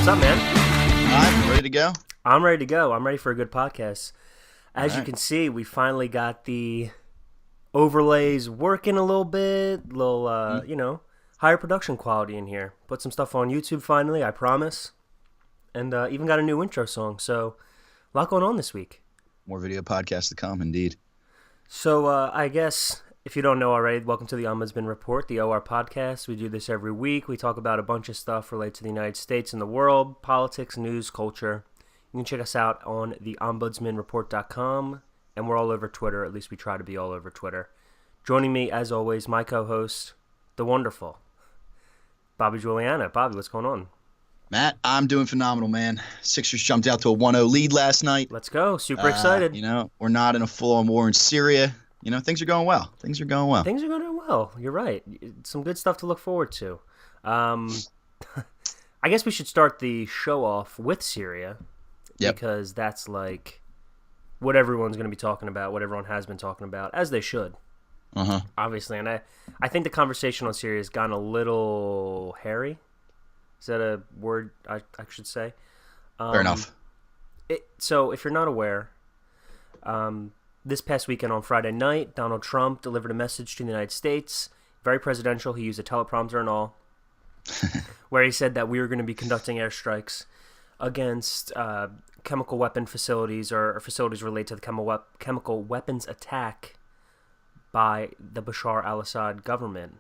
What's up, man? I'm ready to go. I'm ready to go. I'm ready for a good podcast. As All you right. can see, we finally got the overlays working a little bit, higher production quality in here. Put some stuff on YouTube finally, I promise. And even got a new intro song, so a lot going on this week. More video podcasts to come, indeed. So I guess, if you don't know already, welcome to the Ombudsmen Report, the OR podcast. We do this every week. We talk about a bunch of stuff related to the United States and the world, politics, news, culture. You can check us out on the ombudsmanreport.com, and we're all over Twitter. At least we try to be all over Twitter. Joining me, as always, my co-host, the wonderful Bobby Giuliano. Bobby, what's going on? Matt, I'm doing phenomenal, man. Sixers jumped out to a 1-0 lead last night. Let's go. Super excited. We're not in a full-on war in Syria. Things are going well. Things are going well. Things are going well. You're right. Some good stuff to look forward to. I guess we should start the show off with Syria. Yep. Because that's like what everyone's going to be talking about, what everyone has been talking about, as they should. Uh-huh. Obviously. And I think the conversation on Syria has gotten a little hairy. Is that a word I should say? Fair enough. So if you're not aware, this past weekend on Friday night, Donald Trump delivered a message to the United States. Very presidential. He used a teleprompter and all. Where he said that we were going to be conducting airstrikes against chemical weapon facilities or facilities related to the chemical weapons attack by the Bashar al-Assad government.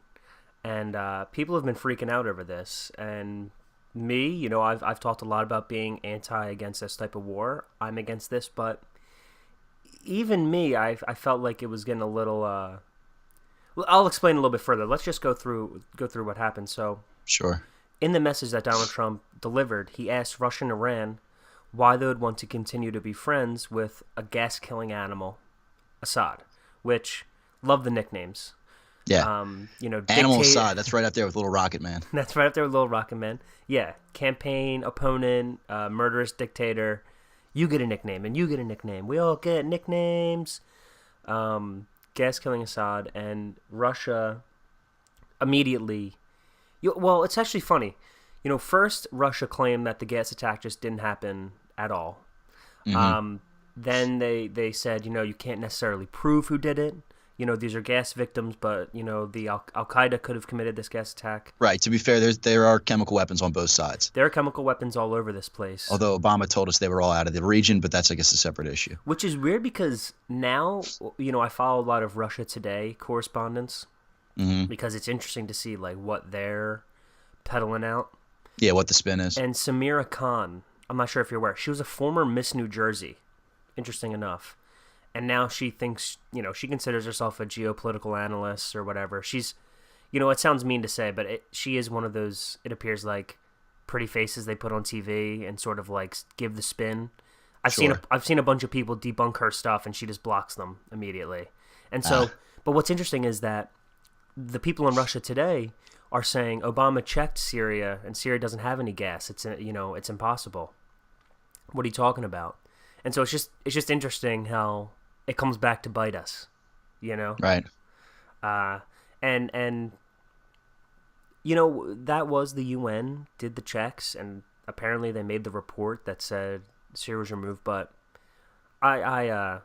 And people have been freaking out over this. And me, I've talked a lot about being against this type of war. I'm against this, but even me, I felt like it was getting a little... I'll explain a little bit further. Let's just go through what happened. So, Sure. In the message that Donald Trump delivered, he asked Russia and Iran why they would want to continue to be friends with a gas-killing animal, Assad, which, love the nicknames. Yeah. Animal Assad, that's right up there with Little Rocket Man. That's right up there with Little Rocket Man. Yeah. Campaign, opponent, murderous dictator. You get a nickname, and you get a nickname. We all get nicknames. Gas-killing Assad, and Russia immediately... Well, it's actually funny. First, Russia claimed that the gas attack just didn't happen at all. Mm-hmm. Then they said, you can't necessarily prove who did it. These are gas victims, but, the Al-Qaeda could have committed this gas attack. Right. To be fair, there are chemical weapons on both sides. There are chemical weapons all over this place. Although Obama told us they were all out of the region, but that's, I guess, a separate issue. Which is weird because now, I follow a lot of Russia Today correspondence. Mm-hmm. Because it's interesting to see what they're peddling out. Yeah, what the spin is. And Samira Khan, I'm not sure if you're aware, she was a former Miss New Jersey, interesting enough. And now she thinks, she considers herself a geopolitical analyst or whatever. She's, it sounds mean to say, but she is one of those, it appears like, pretty faces they put on TV and sort of give the spin. I've seen a bunch of people debunk her stuff and she just blocks them immediately. And so, but what's interesting is that the people in Russia today are saying Obama checked Syria and Syria doesn't have any gas. It's it's impossible. What are you talking about? And so it's just interesting how it comes back to bite us, Right. And that was the UN did the checks and apparently they made the report that said Syria was removed, but I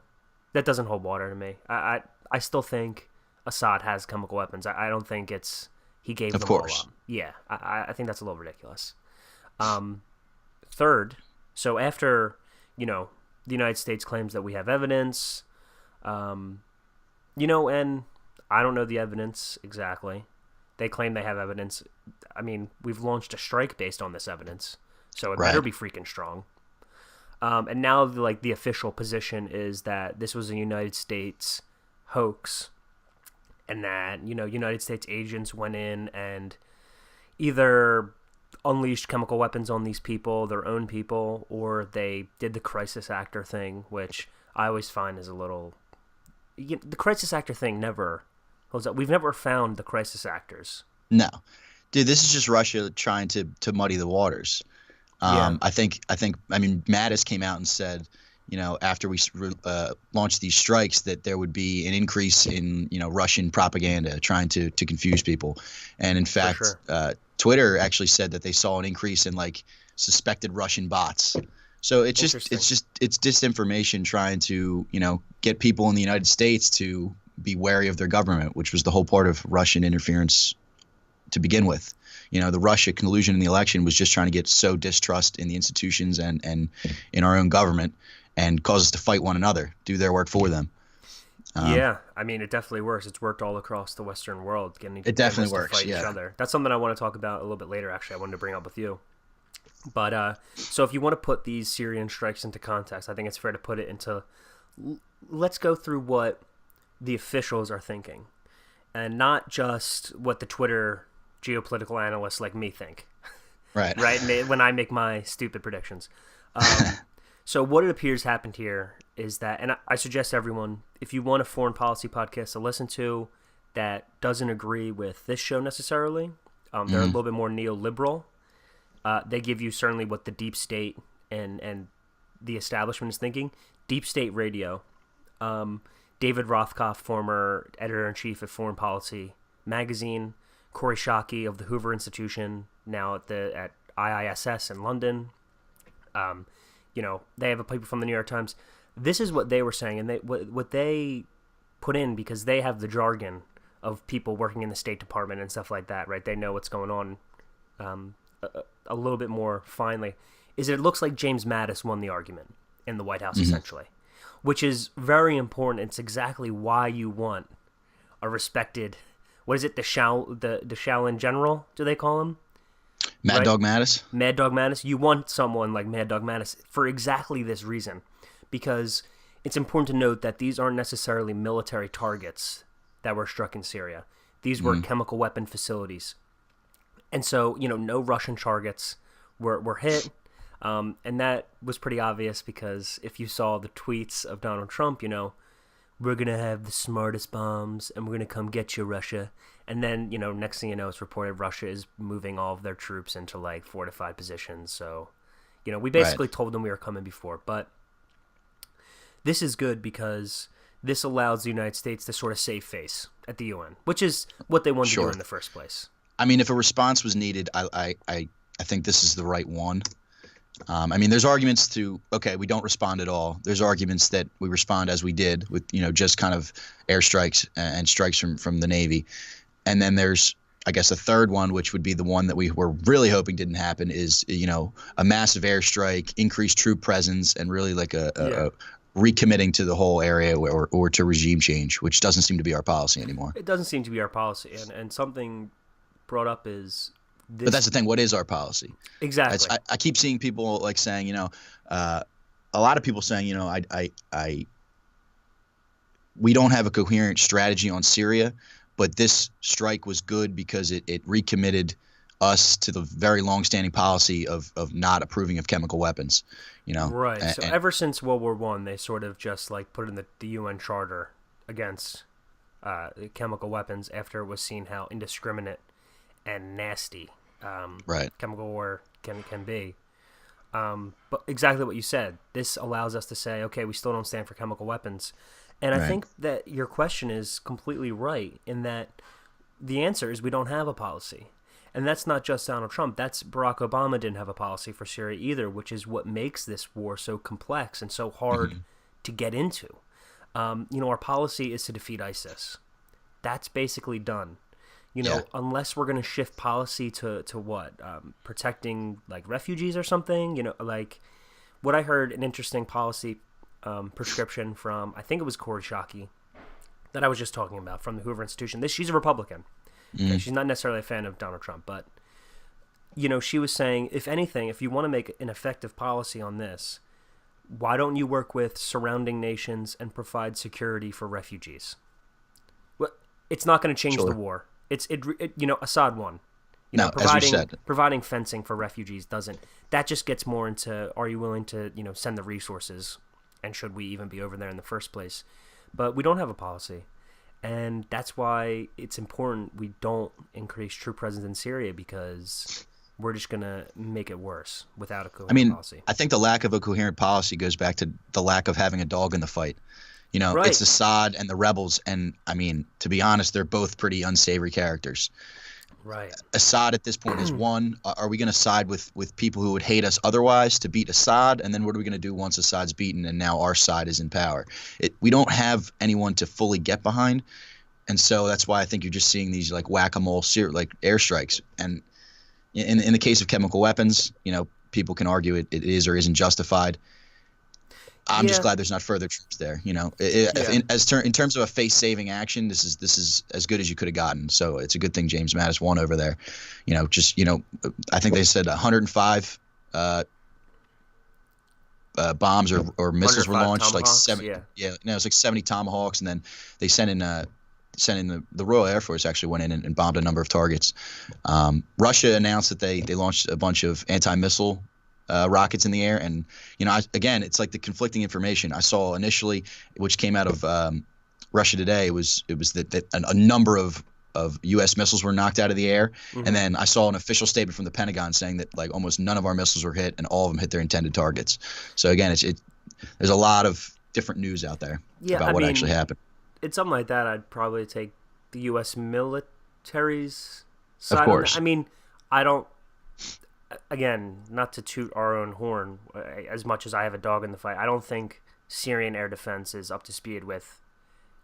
that doesn't hold water to me. I still think Assad has chemical weapons. I don't think he gave them all up. Yeah, I think that's a little ridiculous. Third, so after, the United States claims that we have evidence, and I don't know the evidence exactly. They claim they have evidence. I mean, we've launched a strike based on this evidence, so it better be freaking strong. And now, the official position is that this was a United States hoax, and that, United States agents went in and either unleashed chemical weapons on these people, their own people, or they did the crisis actor thing, which I always find is a little... the crisis actor thing never holds up. We've never found the crisis actors. No. Dude, this is just Russia trying to muddy the waters. Yeah. I think Mattis came out and said, after we launched these strikes, that there would be an increase in, Russian propaganda trying to confuse people. And in fact, sure. Twitter actually said that they saw an increase in like suspected Russian bots. So it's disinformation trying to, get people in the United States to be wary of their government, which was the whole part of Russian interference to begin with. The Russia collusion in the election was just trying to get so distrust in the institutions and in our own government and cause us to fight one another, do their work for them. Yeah, I mean, it definitely works. It's worked all across the Western world. It definitely works, to fight each other. That's something I want to talk about a little bit later, actually. I wanted to bring up with you. But so if you want to put these Syrian strikes into context, I think it's fair to put it into, let's go through what the officials are thinking and not just what the Twitter geopolitical analysts like me think. Right. Right? When I make my stupid predictions. So what it appears happened here is that, and I suggest everyone, if you want a foreign policy podcast to listen to that doesn't agree with this show necessarily, they're a little bit more neoliberal. They give you certainly what the deep state and the establishment is thinking. Deep State Radio. David Rothkopf, former editor-in-chief at Foreign Policy magazine. Corey Shockey of the Hoover Institution, now at IISS in London. They have a paper from the New York Times. This is what they were saying, and what they put in, because they have the jargon of people working in the State Department and stuff like that, right? They know what's going on a little bit more finely, is that it looks like James Mattis won the argument in the White House, essentially, which is very important. It's exactly why you want a respected, what is it, the Shaolin General, do they call him? Mad Dog Mattis? Mad Dog Mattis. You want someone like Mad Dog Mattis for exactly this reason, because it's important to note that these aren't necessarily military targets that were struck in Syria. These were chemical weapon facilities. And so, no Russian targets were hit. And that was pretty obvious because if you saw the tweets of Donald Trump, we're going to have the smartest bombs and we're going to come get you, Russia. And then, next thing you know, it's reported Russia is moving all of their troops into like fortified positions. So, we basically told them we were coming before. But this is good because this allows the United States to sort of save face at the UN, which is what they wanted to do in the first place. I mean, if a response was needed, I think this is the right one. There's arguments we don't respond at all. There's arguments that we respond as we did with, just kind of airstrikes and strikes from the Navy. And then there's, I guess, a third one, which would be the one that we were really hoping didn't happen is, a massive airstrike, increased troop presence, and really like a recommitting to the whole area or to regime change, which doesn't seem to be our policy anymore. It doesn't seem to be our policy. And something brought up is this. But that's the thing. What is our policy? Exactly. I keep seeing people like saying, a lot of people saying, we don't have a coherent strategy on Syria, but this strike was good because it recommitted us to the very long-standing policy of not approving of chemical weapons, Right. So ever since World War I, they sort of just like put in the UN Charter against chemical weapons after it was seen how indiscriminate and nasty chemical war can be. But exactly what you said. This allows us to say, okay, we still don't stand for chemical weapons. And I think that your question is completely right in that the answer is we don't have a policy. And that's not just Donald Trump. That's Barack Obama didn't have a policy for Syria either, which is what makes this war so complex and so hard to get into. Our policy is to defeat ISIS. That's basically done. Unless we're going to shift policy to what? Protecting like refugees or something, like what I heard an interesting policy prescription from, I think it was Corey Shockey that I was just talking about from the Hoover Institution. She's a Republican. Okay, she's not necessarily a fan of Donald Trump, but she was saying, if anything, if you want to make an effective policy on this, why don't you work with surrounding nations and provide security for refugees? Well, it's not going to change the war. It Assad won. Providing fencing for refugees doesn't. That just gets more into, are you willing to, send the resources, and should we even be over there in the first place? But we don't have a policy. And that's why it's important we don't increase troop presence in Syria, because we're just going to make it worse without a coherent policy. I think the lack of a coherent policy goes back to the lack of having a dog in the fight. It's Assad and the rebels. And, to be honest, they're both pretty unsavory characters. Right. Assad at this point is one. Are we going to side with people who would hate us otherwise to beat Assad? And then what are we going to do once Assad's beaten and now our side is in power? We don't have anyone to fully get behind. And so that's why I think you're just seeing these like whack-a-mole like airstrikes. And in the case of chemical weapons, people can argue it is or isn't justified. I'm just glad there's not further troops there. In terms of a face-saving action, this is as good as you could have gotten. So it's a good thing James Mattis won over there. I think they said 105 bombs or missiles were launched, like 70. No, it was like 70 Tomahawks, and then they sent in the Royal Air Force actually went in and bombed a number of targets. Russia announced that they launched a bunch of anti-missile rockets in the air, and again, it's like the conflicting information I saw initially, which came out of Russia Today. It was that a number of U.S. missiles were knocked out of the air, and then I saw an official statement from the Pentagon saying that like almost none of our missiles were hit, and all of them hit their intended targets. So again, there's a lot of different news out there about what actually happened. It's something like that. I'd probably take the U.S. military's side. Of course. I don't. Again, not to toot our own horn, as much as I have a dog in the fight, I don't think Syrian air defense is up to speed with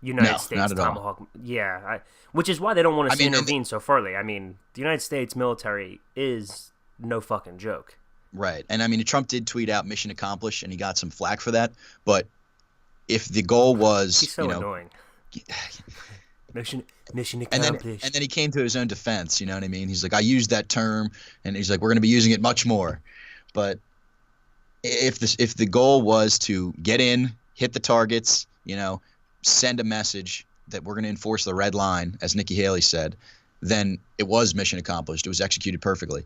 United States Tomahawk. All. Yeah, which is why they don't want to intervene so farly. The United States military is no fucking joke. Right, and Trump did tweet out "mission accomplished," and he got some flack for that. But if the goal was, he's so annoying. Mission accomplished. And then he came to his own defense. You know what I mean? He's like, I used that term, and he's like, we're going to be using it much more. But if the goal was to get in, hit the targets, send a message that we're going to enforce the red line, as Nikki Haley said, then it was mission accomplished. It was executed perfectly.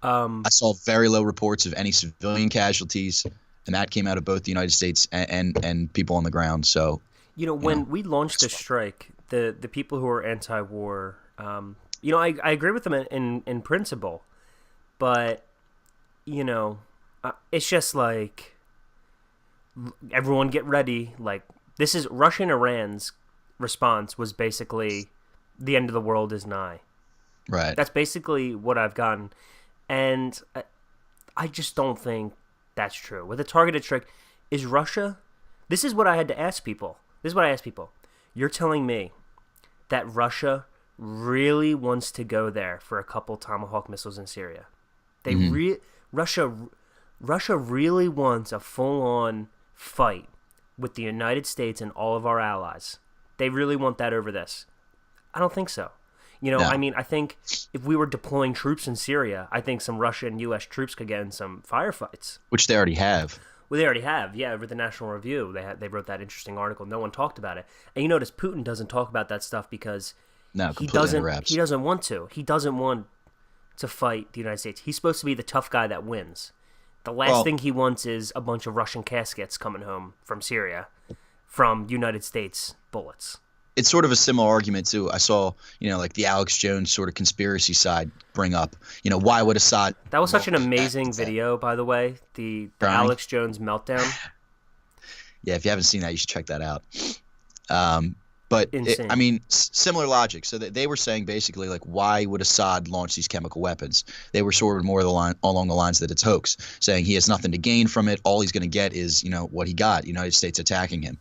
I saw very low reports of any civilian casualties, and that came out of both the United States and people on the ground. So, when we launched this strike, the people who are anti-war, I agree with them in principle, but it's just like everyone get ready. Like, this is Russia and Iran's response was basically the end of the world is nigh. Right. That's basically what I've gotten, and I just don't think that's true. With a targeted strike, is Russia? This is what I had to ask people. This is what I asked people. You're telling me that Russia really wants to go there for a couple Tomahawk missiles in Syria? Russia really wants a full-on fight with the United States and all of our allies. They really want that over this. I don't think so. No. I think if we were deploying troops in Syria, I think some Russian and U.S. troops could get in some firefights. Which they already have. Well, they already have, yeah. Over the National Review, they wrote that interesting article. No one talked about it, and you notice Putin doesn't talk about that stuff because he doesn't want to. He doesn't want to fight the United States. He's supposed to be the tough guy that wins. The last thing he wants is a bunch of Russian caskets coming home from Syria from United States bullets. It's sort of a similar argument too. I saw, like the Alex Jones sort of conspiracy side bring up, why would Assad? That was such an amazing video, by the way. The Alex Jones meltdown. Yeah, if you haven't seen that, you should check that out. But similar logic. So they were saying basically like, why would Assad launch these chemical weapons? They were sort of more along the lines that it's hoax, saying he has nothing to gain from it. All he's going to get is what he got. United States attacking him.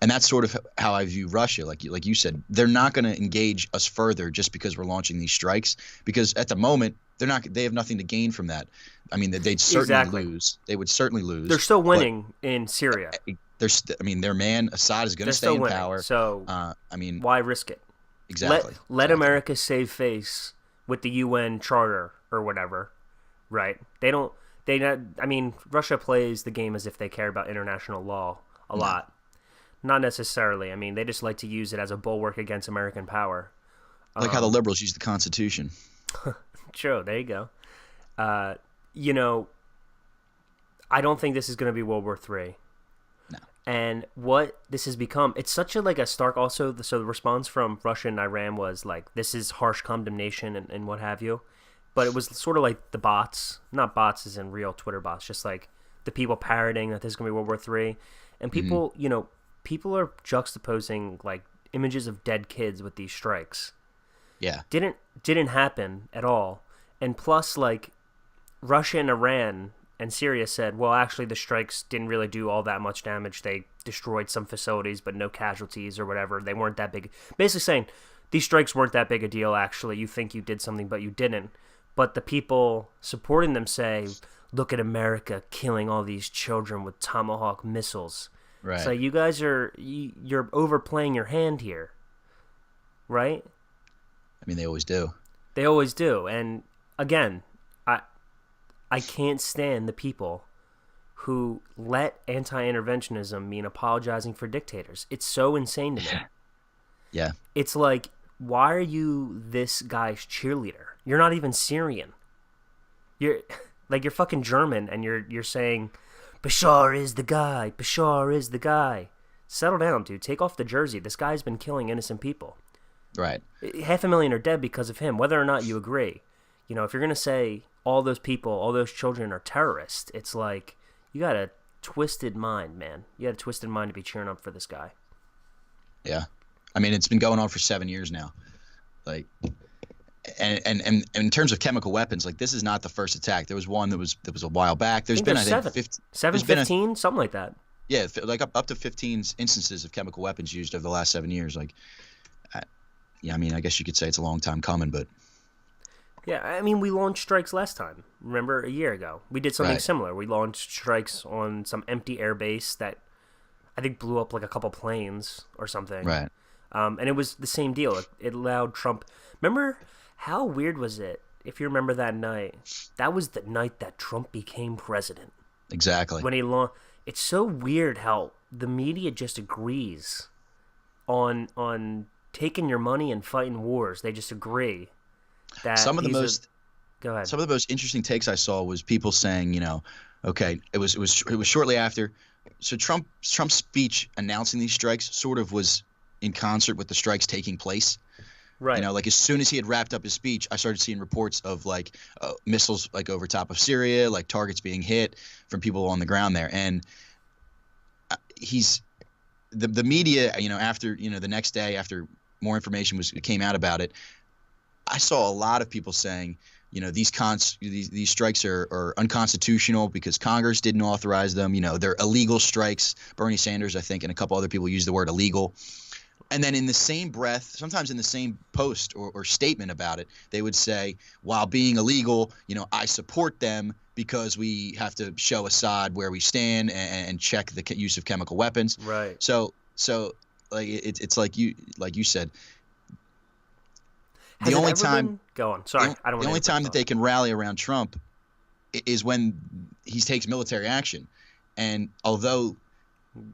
And that's sort of how I view Russia. Like you said, they're not going to engage us further just because we're launching these strikes. Because at the moment, they have nothing to gain from that. They'd certainly lose. They would certainly lose. They're still winning in Syria. Their man Assad is going to stay in power. So why risk it? Exactly. Let America save face with the UN Charter or whatever, right? Russia plays the game as if they care about international law a lot. Not necessarily. They just like to use it as a bulwark against American power. Like how the liberals use the Constitution. Sure, there you go. I don't think this is going to be World War III. No. And what this has become, it's such a stark also, so the response from Russia and Iran was like, this is harsh condemnation and what have you. But it was sort of like the bots, not bots as in real Twitter bots, just like the people parroting that this is going to be World War III. And people, people are juxtaposing like images of dead kids with these strikes. Yeah. Didn't happen at all. And plus, like, Russia and Iran and Syria said, well, actually, the strikes didn't really do all that much damage. They destroyed some facilities, but no casualties or whatever. They weren't that big. Basically saying, these strikes weren't that big a deal, actually. You think you did something, but you didn't. But the people supporting them say, look at America killing all these children with Tomahawk missiles. Right. So you guys you're overplaying your hand here, right? I mean, they always do. They always do. And again, I can't stand the people who let anti-interventionism mean apologizing for dictators. It's so insane to me. Yeah. It's like, why are you this guy's cheerleader? You're not even Syrian. You're fucking German, and you're saying, Bashar is the guy. Bashar is the guy. Settle down, dude. Take off the jersey. This guy's been killing innocent people. Right. 500,000 are dead because of him, whether or not you agree. You know, if you're going to say all those people, all those children are terrorists, it's like, you got a twisted mind, man. You got a twisted mind to be cheering up for this guy. Yeah. I mean, it's been going on for 7 years now. Like, and in terms of chemical weapons, like, this is not the first attack. There was one that was a while back. There's been, I think, 15, something like that. Yeah, like up to 15 instances of chemical weapons used over the last 7 years. Like, yeah, I mean, I guess you could say it's a long time coming, but. Yeah, I mean, we launched strikes last time. Remember, a year ago. We did something similar. We launched strikes on some empty airbase that I think blew up like a couple planes or something. Right. And it was the same deal. It allowed Trump. Remember, how weird was it? If you remember that night, that was the night that Trump became president. Exactly. When he it's so weird how the media just agrees on taking your money and fighting wars. They just agree that some of the most go ahead. Some of the most interesting takes I saw was people saying, you know, okay, it was shortly after. So Trump's speech announcing these strikes sort of was in concert with the strikes taking place. Right. You know, like, as soon as he had wrapped up his speech, I started seeing reports of like missiles like over top of Syria, like targets being hit from people on the ground there. And the media, you know, after, you know, the next day after more information came out about it, I saw a lot of people saying, you know, these strikes are unconstitutional because Congress didn't authorize them. You know, they're illegal strikes. Bernie Sanders, I think, and a couple other people used the word illegal. And then in the same breath, sometimes in the same post or statement about it, they would say, while being illegal, you know, I support them because we have to show Assad where we stand and check the use of chemical weapons. Right. So like it's like you said. The only time go on. Sorry, I don't. The only time that they can rally around Trump is when he takes military action, and although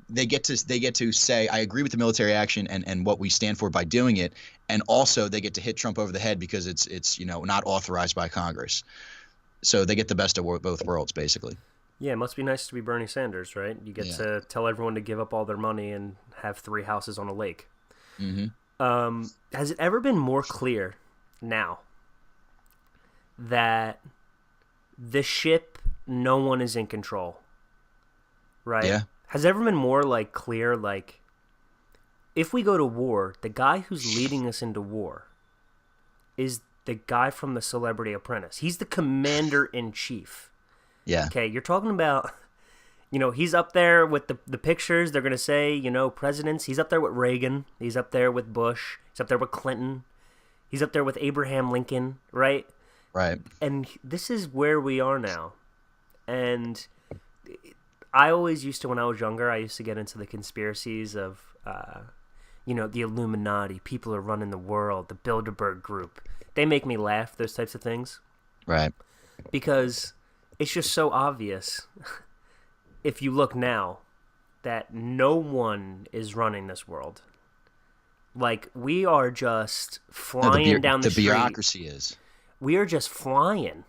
they get to say, I agree with the military action and what we stand for by doing it, and also they get to hit Trump over the head because it's you know, not authorized by Congress. So they get the best of both worlds, basically. Yeah, it must be nice to be Bernie Sanders, right? You get to tell everyone to give up all their money and have 3 houses on a lake. Mm-hmm. Has it ever been more clear now that the ship, no one is in control, right? Yeah. Has it ever been more like clear, like, if we go to war, the guy who's leading us into war is the guy from The Celebrity Apprentice. He's the commander-in-chief. Yeah. Okay, you're talking about, you know, he's up there with the pictures. They're going to say, you know, presidents. He's up there with Reagan. He's up there with Bush. He's up there with Clinton. He's up there with Abraham Lincoln, right? Right. And this is where we are now. And I always used to, when I was younger, I used to get into the conspiracies of, you know, the Illuminati. People are running the world. The Bilderberg Group. They make me laugh, those types of things. Right. Because it's just so obvious, if you look now, that no one is running this world. Like, we are just flying down the street. The bureaucracy is. We are just flying.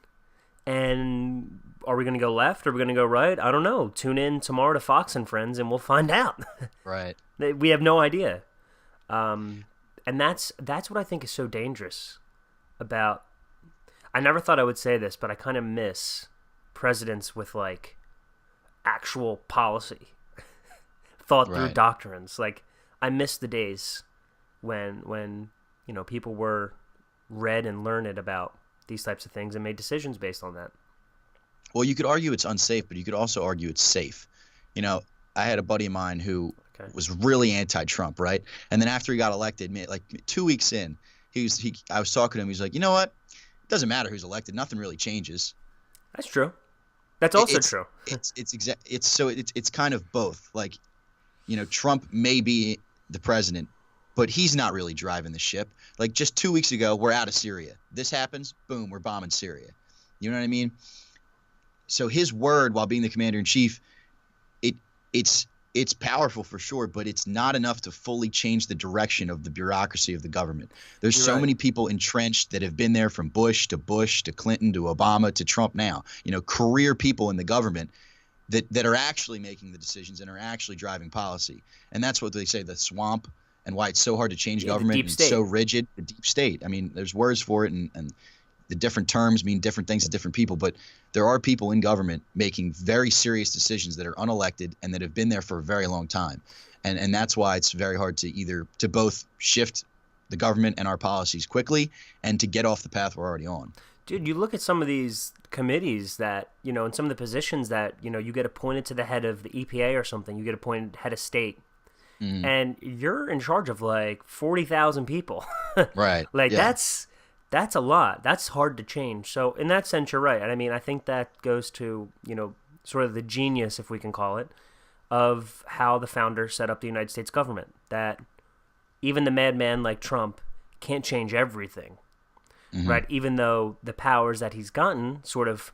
And are we going to go left? Or are we going to go right? I don't know. Tune in tomorrow to Fox and Friends and we'll find out. Right. We have no idea. And that's what I think is so dangerous about... I never thought I would say this, but I kind of miss presidents with, like, actual policy. Thought through doctrines. Like, I miss the days when you know, people were read and learned about these types of things and made decisions based on that. Well, you could argue it's unsafe, but you could also argue it's safe. You know, I had a buddy of mine who was really anti-Trump, right? And then after he got elected, like 2 weeks in, I was talking to him. He's like, you know what? It doesn't matter who's elected. Nothing really changes. That's true. That's also true. It's kind of both. Like, you know, Trump may be the president, but he's not really driving the ship. Like just 2 weeks ago, we're out of Syria. This happens, boom, we're bombing Syria. You know what I mean? So his word, while being the commander in chief, it's powerful for sure, but it's not enough to fully change the direction of the bureaucracy of the government. There's so many people entrenched that have been there from Bush to Clinton to Obama to Trump now. You know, career people in the government that are actually making the decisions and are actually driving policy. And that's what they say, the swamp, and why it's so hard to change government and it's so rigid. The deep state. I mean, there's words for it, and the different terms mean different things to different people, but there are people in government making very serious decisions that are unelected and that have been there for a very long time. And that's why it's very hard to both shift the government and our policies quickly and to get off the path we're already on. Dude, you look at some of these committees that, you know, and some of the positions that, you know, you get appointed to the head of the EPA or something, you get appointed head of state, and you're in charge of like 40,000 people. Right. Like that's a lot. That's hard to change. So in that sense, you're right. And I mean, I think that goes to, you know, sort of the genius, if we can call it, of how the founders set up the United States government. That even the madman like Trump can't change everything, right? Even though the powers that he's gotten sort of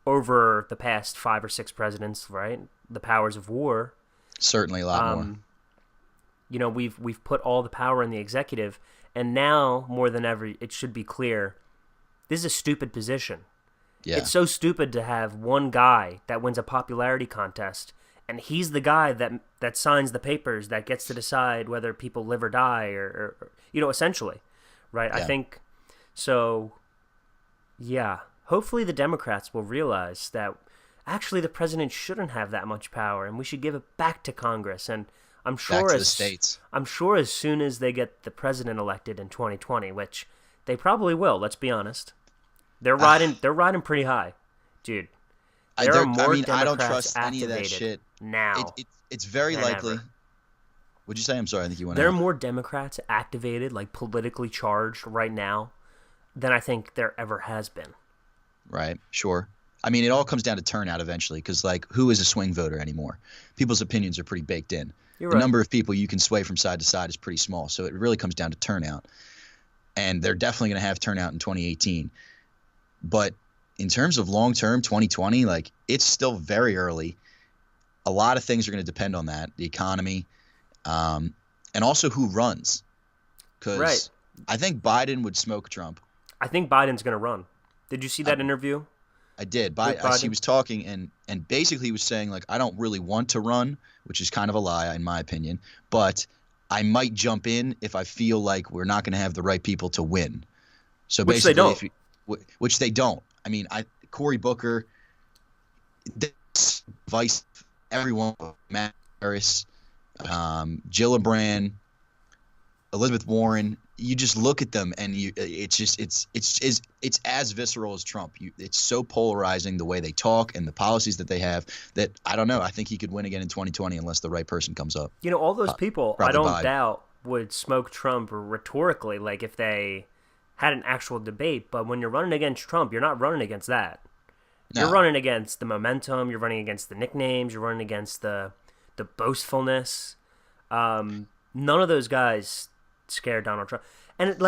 over the past 5 or 6 presidents, right? The powers of war. Certainly a lot more. You know, we've put all the power in the executive. And now, more than ever, it should be clear, this is a stupid position. Yeah. It's so stupid to have one guy that wins a popularity contest, and he's the guy that signs the papers, that gets to decide whether people live or die, or you know, essentially, right? Yeah. I think, so, yeah. Hopefully the Democrats will realize that actually the president shouldn't have that much power, and we should give it back to Congress, and I'm sure the states. I'm sure as soon as they get the president elected in 2020, which they probably will. Let's be honest. They're riding pretty high, dude. There are more Democrats I don't trust any of that shit now. It's very likely. Ever. What'd you say? I'm sorry. I think you went. There are more Democrats activated, like politically charged, right now, than I think there ever has been. Right. Sure. I mean, it all comes down to turnout eventually, because like, who is a swing voter anymore? People's opinions are pretty baked in. You're the right. number of people you can sway from side to side is pretty small. So it really comes down to turnout. And they're definitely going to have turnout in 2018. But in terms of long-term 2020, like, it's still very early. A lot of things are going to depend on that, the economy, and also who runs. Because I think Biden would smoke Trump. I think Biden's going to run. Did you see that interview? I did. He was talking, and basically he was saying, like, I don't really want to run, which is kind of a lie in my opinion, but I might jump in if I feel like we're not going to have the right people to win. So basically, which they don't. I mean, Cory Booker, Vice, everyone, Matt Harris, Gillibrand, Elizabeth Warren. You just look at them, and it's as visceral as Trump. It's so polarizing the way they talk and the policies that they have that I don't know. I think he could win again in 2020 unless the right person comes up. You know, all those people, I don't doubt, would smoke Trump rhetorically, like if they had an actual debate. But when you're running against Trump, you're not running against that. No. You're running against the momentum. You're running against the nicknames. You're running against the boastfulness. None of those guys scare Donald Trump. And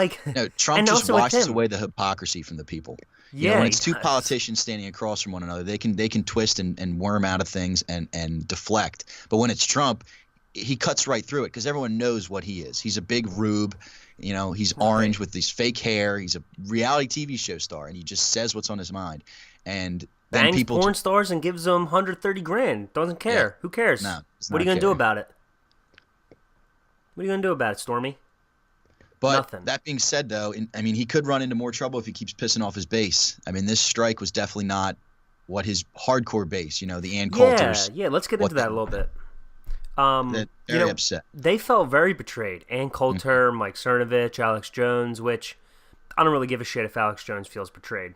Trump just washes away the hypocrisy from the people. Yeah, when it's two politicians standing across from one another, they can twist and worm out of things and deflect. But when it's Trump, he cuts right through it because everyone knows what he is. He's a big rube. You know, he's orange with this fake hair. He's a reality TV show star, and he just says what's on his mind. And then bangs porn stars and gives them $130,000. Doesn't care. Yeah. Who cares? No, what are you gonna do about it? What are you gonna do about it, Stormy? But nothing. That being said, though, he could run into more trouble if he keeps pissing off his base. I mean, this strike was definitely not what his hardcore base, the Ann Coulters. Yeah, let's get into that a little bit. Very upset. They felt very betrayed. Ann Coulter, Mike Cernovich, Alex Jones, which I don't really give a shit if Alex Jones feels betrayed.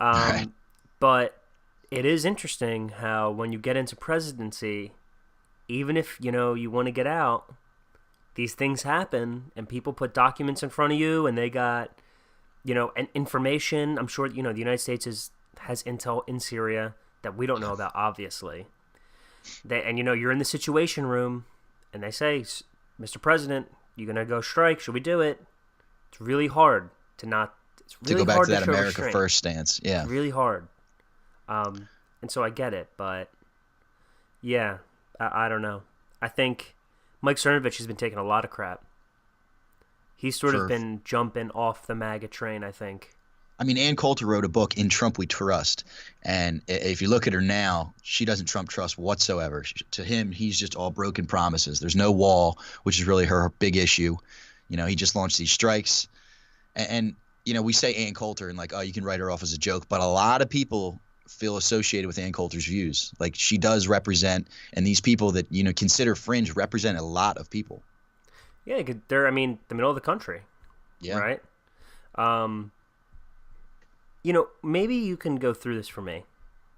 Right. But it is interesting how when you get into presidency, even if, you want to get out, these things happen and people put documents in front of you and they got, and information. I'm sure, the United States has intel in Syria that we don't know about, obviously. You're in the situation room and they say, Mr. President, you going to go strike? Should we do it? It's really hard to not. It's really to go back hard to that show America restraint. First stance. Yeah. It's really hard. And so I get it, but yeah, I don't know. I think Mike Cernovich has been taking a lot of crap. He's sort of been jumping off the MAGA train, I think. I mean, Ann Coulter wrote a book, In Trump We Trust. And if you look at her now, she doesn't Trump trust whatsoever. To him, he's just all broken promises. There's no wall, which is really her big issue. He just launched these strikes. And we say Ann Coulter and you can write her off as a joke. But a lot of people feel associated with Ann Coulter's views. Like, she does represent, and these people that, consider fringe represent a lot of people. Yeah, they're, the middle of the country. Yeah. Right? Maybe you can go through this for me.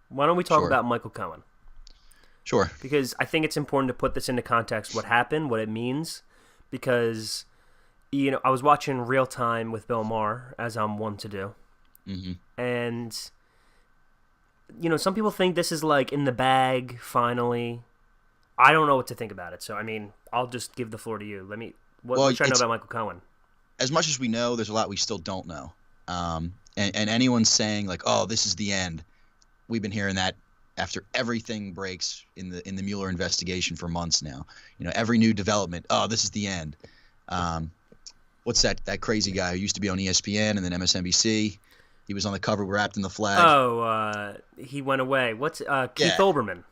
Why don't we talk about Michael Cohen? Sure. Because I think it's important to put this into context, what happened, what it means. Because, I was watching Real Time with Bill Maher, as I'm one to do. Mm-hmm. And, some people think this is like in the bag, finally. I don't know what to think about it. So, I'll just give the floor to you. What should I know about Michael Cohen? As much as we know, there's a lot we still don't know. And anyone saying oh, this is the end, we've been hearing that after everything breaks in the Mueller investigation for months now. Every new development, oh, this is the end. What's that crazy guy who used to be on ESPN and then MSNBC? He was on the cover wrapped in the flag. Oh, he went away. What's Keith Olbermann?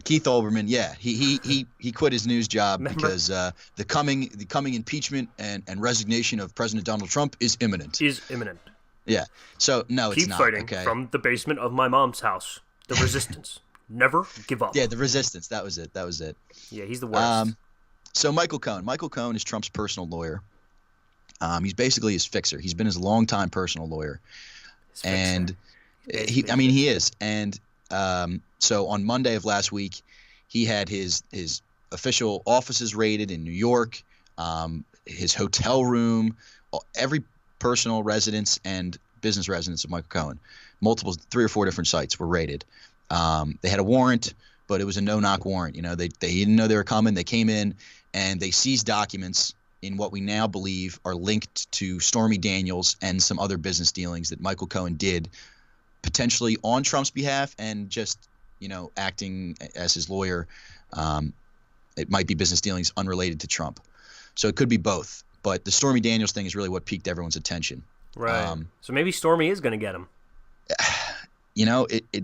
Keith Olbermann, yeah, he quit his news job. Remember? Because the coming impeachment and resignation of President Donald Trump is imminent. Yeah. So no, it's not. Keep fighting okay? From the basement of my mom's house. The resistance. Never give up. Yeah, the resistance. That was it. Yeah, he's the worst. So Michael Cohen is Trump's personal lawyer. He's basically his fixer. He's been his longtime personal lawyer, and he is. And so on Monday of last week, he had his official offices raided in New York, his hotel room, every personal residence and business residence of Michael Cohen. 3 or 4 different sites were raided. They had a warrant, but it was a no-knock warrant. They didn't know they were coming. They came in and they seized documents in what we now believe are linked to Stormy Daniels and some other business dealings that Michael Cohen did, potentially on Trump's behalf and just, acting as his lawyer. It might be business dealings unrelated to Trump. So it could be both. But the Stormy Daniels thing is really what piqued everyone's attention. Right. So maybe Stormy is going to get him. It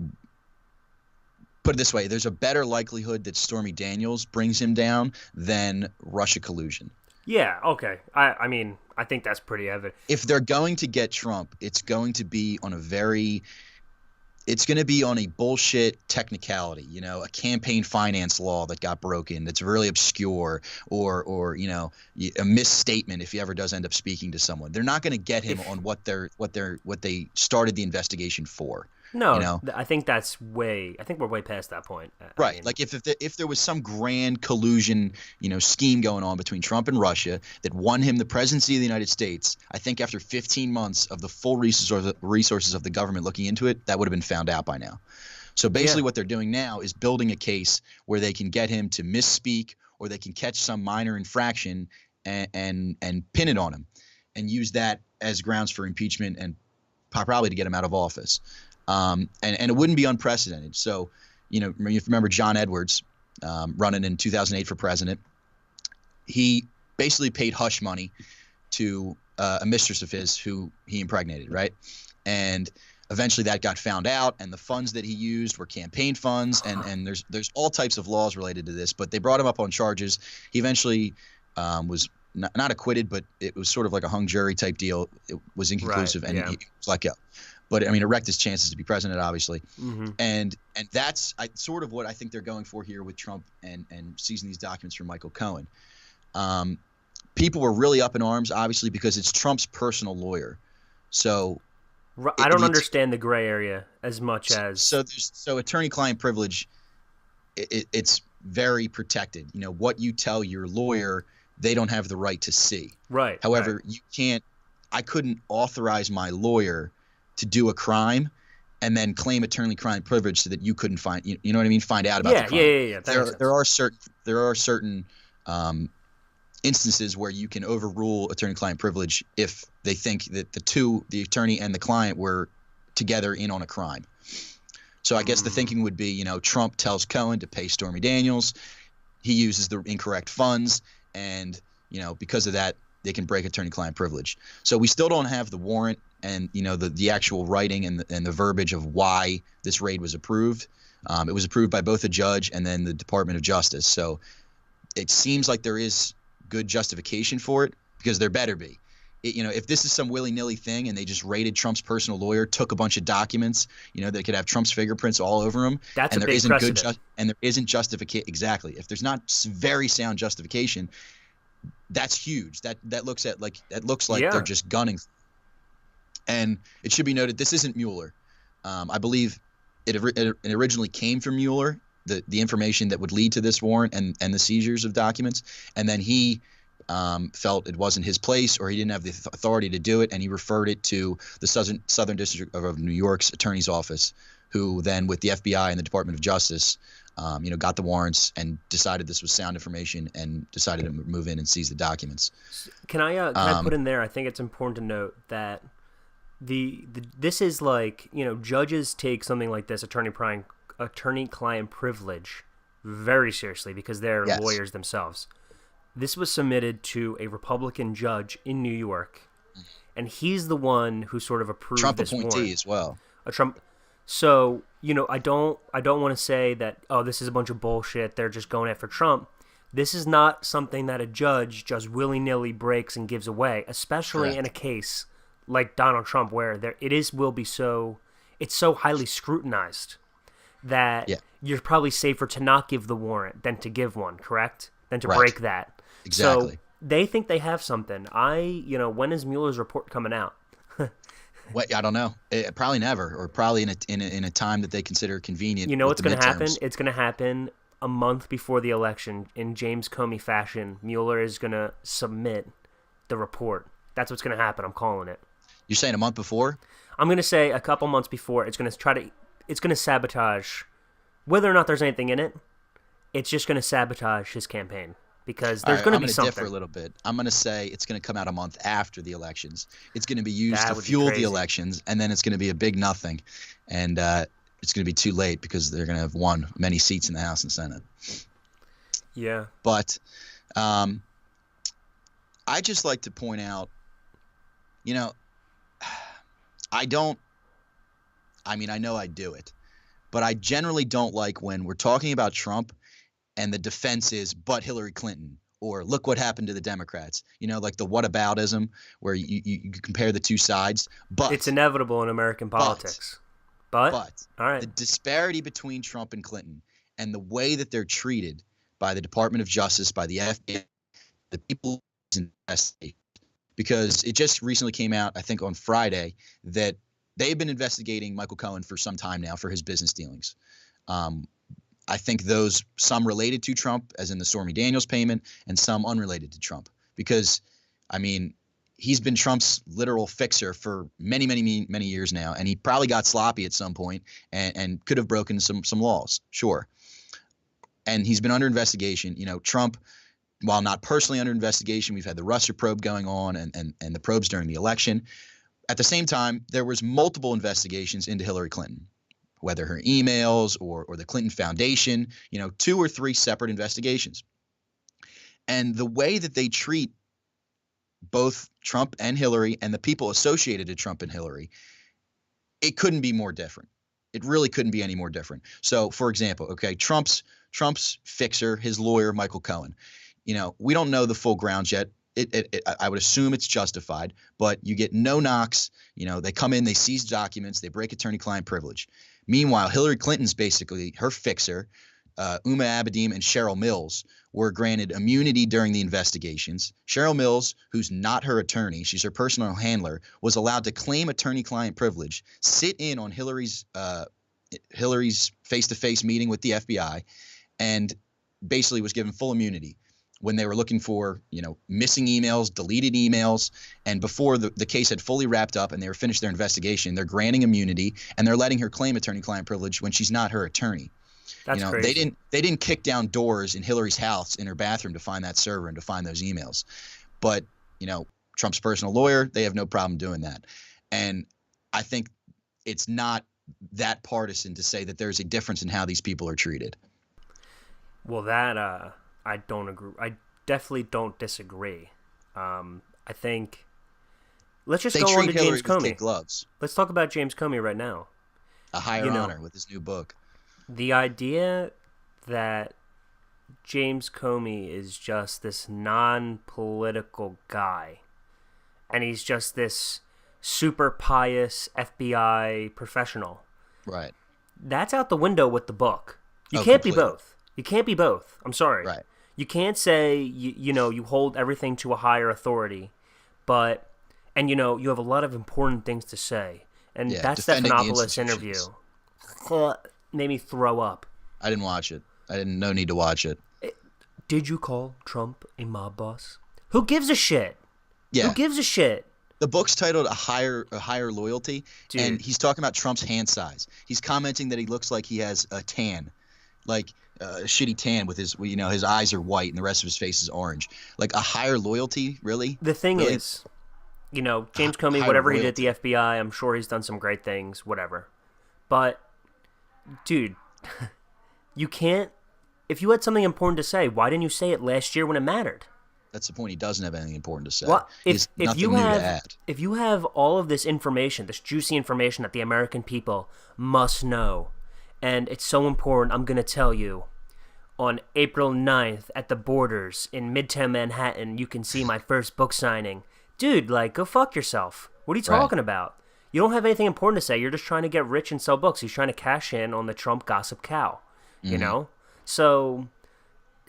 put it this way: there's a better likelihood that Stormy Daniels brings him down than Russia collusion. Yeah. Okay. I think that's pretty evident. If they're going to get Trump, it's going to be on a bullshit technicality, a campaign finance law that got broken that's really obscure, or a misstatement if he ever does end up speaking to someone. They're not going to get him on what they started the investigation for. No, I think we're way past that point. Right. If there was some grand collusion, scheme going on between Trump and Russia that won him the presidency of the United States, I think after 15 months of the full resources of the government looking into it, that would have been found out by now. So basically what they're doing now is building a case where they can get him to misspeak, or they can catch some minor infraction and pin it on him and use that as grounds for impeachment and probably to get him out of office. And it wouldn't be unprecedented. So, if you remember John Edwards running in 2008 for president, he basically paid hush money to a mistress of his who he impregnated, right? And eventually that got found out, and the funds that he used were campaign funds, and there's all types of laws related to this. But they brought him up on charges. He eventually was not acquitted, but it was sort of like a hung jury type deal. It was inconclusive, and he was let go. But it wrecked his chances to be president, obviously. Mm-hmm. And that's sort of what I think they're going for here with Trump and seizing these documents from Michael Cohen. People were really up in arms, obviously, because it's Trump's personal lawyer. So I don't understand the gray area as much as so attorney-client privilege, it's very protected. You know, what you tell your lawyer, they don't have the right to see. right. However, Right. I couldn't authorize my lawyer to do a crime and then claim attorney-client privilege so that you couldn't you know what I mean, find out about the Yeah, crime. yeah. That makes sense. There are certain instances where you can overrule attorney-client privilege if they think that the attorney and the client, were together in on a crime. So I guess the thinking would be, you know, Trump tells Cohen to pay Stormy Daniels. He uses the incorrect funds, and, you know, because of that, they can break attorney-client privilege. So we still don't have the warrant and, you know, the actual writing and the verbiage of why this raid was approved. It was approved by both a judge and then the Department of Justice. So it seems like there is good justification for it, because there better be. You know, if this is some willy-nilly thing and they just raided Trump's personal lawyer, took a bunch of documents, you know, they could have Trump's fingerprints all over them. That's and a there big isn't precedent. and there isn't justification. Exactly. If there's not very sound justification, that's huge. That looks like they're Yeah. just gunning. And it should be noted, this isn't Mueller. I believe it originally came from Mueller, the information that would lead to this warrant and the seizures of documents, and then he felt it wasn't his place, or he didn't have the authority to do it, and he referred it to the Southern District of New York's attorney's office, who then, with the FBI and the Department of Justice, you know, got the warrants and decided this was sound information and decided to move in and seize the documents. Can I put in there? I think it's important to note that this is like, you know, judges take something like this attorney-client privilege very seriously because they're Yes. lawyers themselves. This was submitted to a Republican judge in New York, and he's the one who sort of approved Trump this appointee warrant. as well. A Trump. So, you know, I don't want to say that, oh, this is a bunch of bullshit, they're just going after Trump. This is not something that a judge just willy-nilly breaks and gives away, especially Correct. in a case like Donald Trump, where it's so highly scrutinized that Yeah. you're probably safer to not give the warrant than to give one, correct? Than to Right. break that. Exactly. So they think they have something. When is Mueller's report coming out? I don't know. Probably never, or probably in a time that they consider convenient. You know with what's the going to happen? midterms. It's going to happen a month before the election in James Comey fashion. Mueller is going to submit the report. That's what's going to happen. I'm calling it. You're saying a month before? I'm going to say a couple months before. It's going to sabotage, whether or not there's anything in it. It's just going to sabotage his campaign because there's going to be something. I'm going to differ a little bit. I'm going to say it's going to come out a month after the elections. It's going to be used That to would be fuel the crazy. elections, and then it's going to be a big nothing, and it's going to be too late because they're going to have won many seats in the House and Senate. Yeah. But I just like to point out, you know, I know I do it, but I generally don't like when we're talking about Trump and the defense is, but Hillary Clinton, or look what happened to the Democrats. You know, like the whataboutism, where you compare the two sides. But It's inevitable in American politics. But all right. the disparity between Trump and Clinton and the way that they're treated by the Department of Justice, by the FBI, the people investigate, because it just recently came out, I think on Friday, that they've been investigating Michael Cohen for some time now for his business dealings. I think some related to Trump, as in the Stormy Daniels payment, and some unrelated to Trump. Because, I mean, he's been Trump's literal fixer for many, many, many years now, and he probably got sloppy at some point and could have broken some laws, sure. And he's been under investigation. You know, Trump, while not personally under investigation, we've had the Russia probe going on and the probes during the election. At the same time, there was multiple investigations into Hillary Clinton, whether her emails or the Clinton Foundation, you know, 2 or 3 separate investigations. And the way that they treat both Trump and Hillary and the people associated to Trump and Hillary, it couldn't be more different. It really couldn't be any more different. So, for example, okay, Trump's fixer, his lawyer, Michael Cohen, you know, we don't know the full grounds yet. I would assume it's justified, but you get no knocks. You know, they come in, they seize documents, they break attorney-client privilege. Meanwhile, Hillary Clinton's basically her fixer Uma Abedin and Cheryl Mills were granted immunity during the investigations. Cheryl Mills, who's not her attorney, she's her personal handler, was allowed to claim attorney-client privilege, sit in on Hillary's face-to-face meeting with the FBI, and basically was given full immunity when they were looking for, missing emails, deleted emails, and before the case had fully wrapped up and they were finished their investigation, they're granting immunity and they're letting her claim attorney-client privilege when she's not her attorney. That's crazy. They didn't kick down doors in Hillary's house in her bathroom to find that server and to find those emails. But, Trump's personal lawyer, they have no problem doing that. And I think it's not that partisan to say that there's a difference in how these people are treated. Well, that I don't agree. I definitely don't disagree. I think let's just go on to James Comey. Gloves. Let's talk about James Comey right now. A higher honor with his new book. The idea that James Comey is just this non-political guy, and he's just this super pious FBI professional. Right. That's out the window with the book. You can't be both. You can't be both. I'm sorry. Right. You can't say, you hold everything to a higher authority, and you have a lot of important things to say. And that Stephanopoulos interview made me throw up. I didn't watch it. No need to watch it. Did you call Trump a mob boss? Who gives a shit? Yeah. Who gives a shit? The book's titled A Higher Loyalty, Dude. And he's talking about Trump's hand size. He's commenting that he looks like he has a tan, like a shitty tan with his, his eyes are white and the rest of his face is orange. Like a higher loyalty, really? The thing is, James Comey, whatever he did at the FBI, I'm sure he's done some great things, whatever. But, dude, you can't. If you had something important to say, why didn't you say it last year when it mattered? That's the point. He doesn't have anything important to say. Well, if you have all of this information, this juicy information that the American people must know, and it's so important, I'm going to tell you, on April 9th at the Borders in Midtown Manhattan, you can see my first book signing. Dude, go fuck yourself. What are you talking about? You don't have anything important to say. You're just trying to get rich and sell books. He's trying to cash in on the Trump gossip cow, So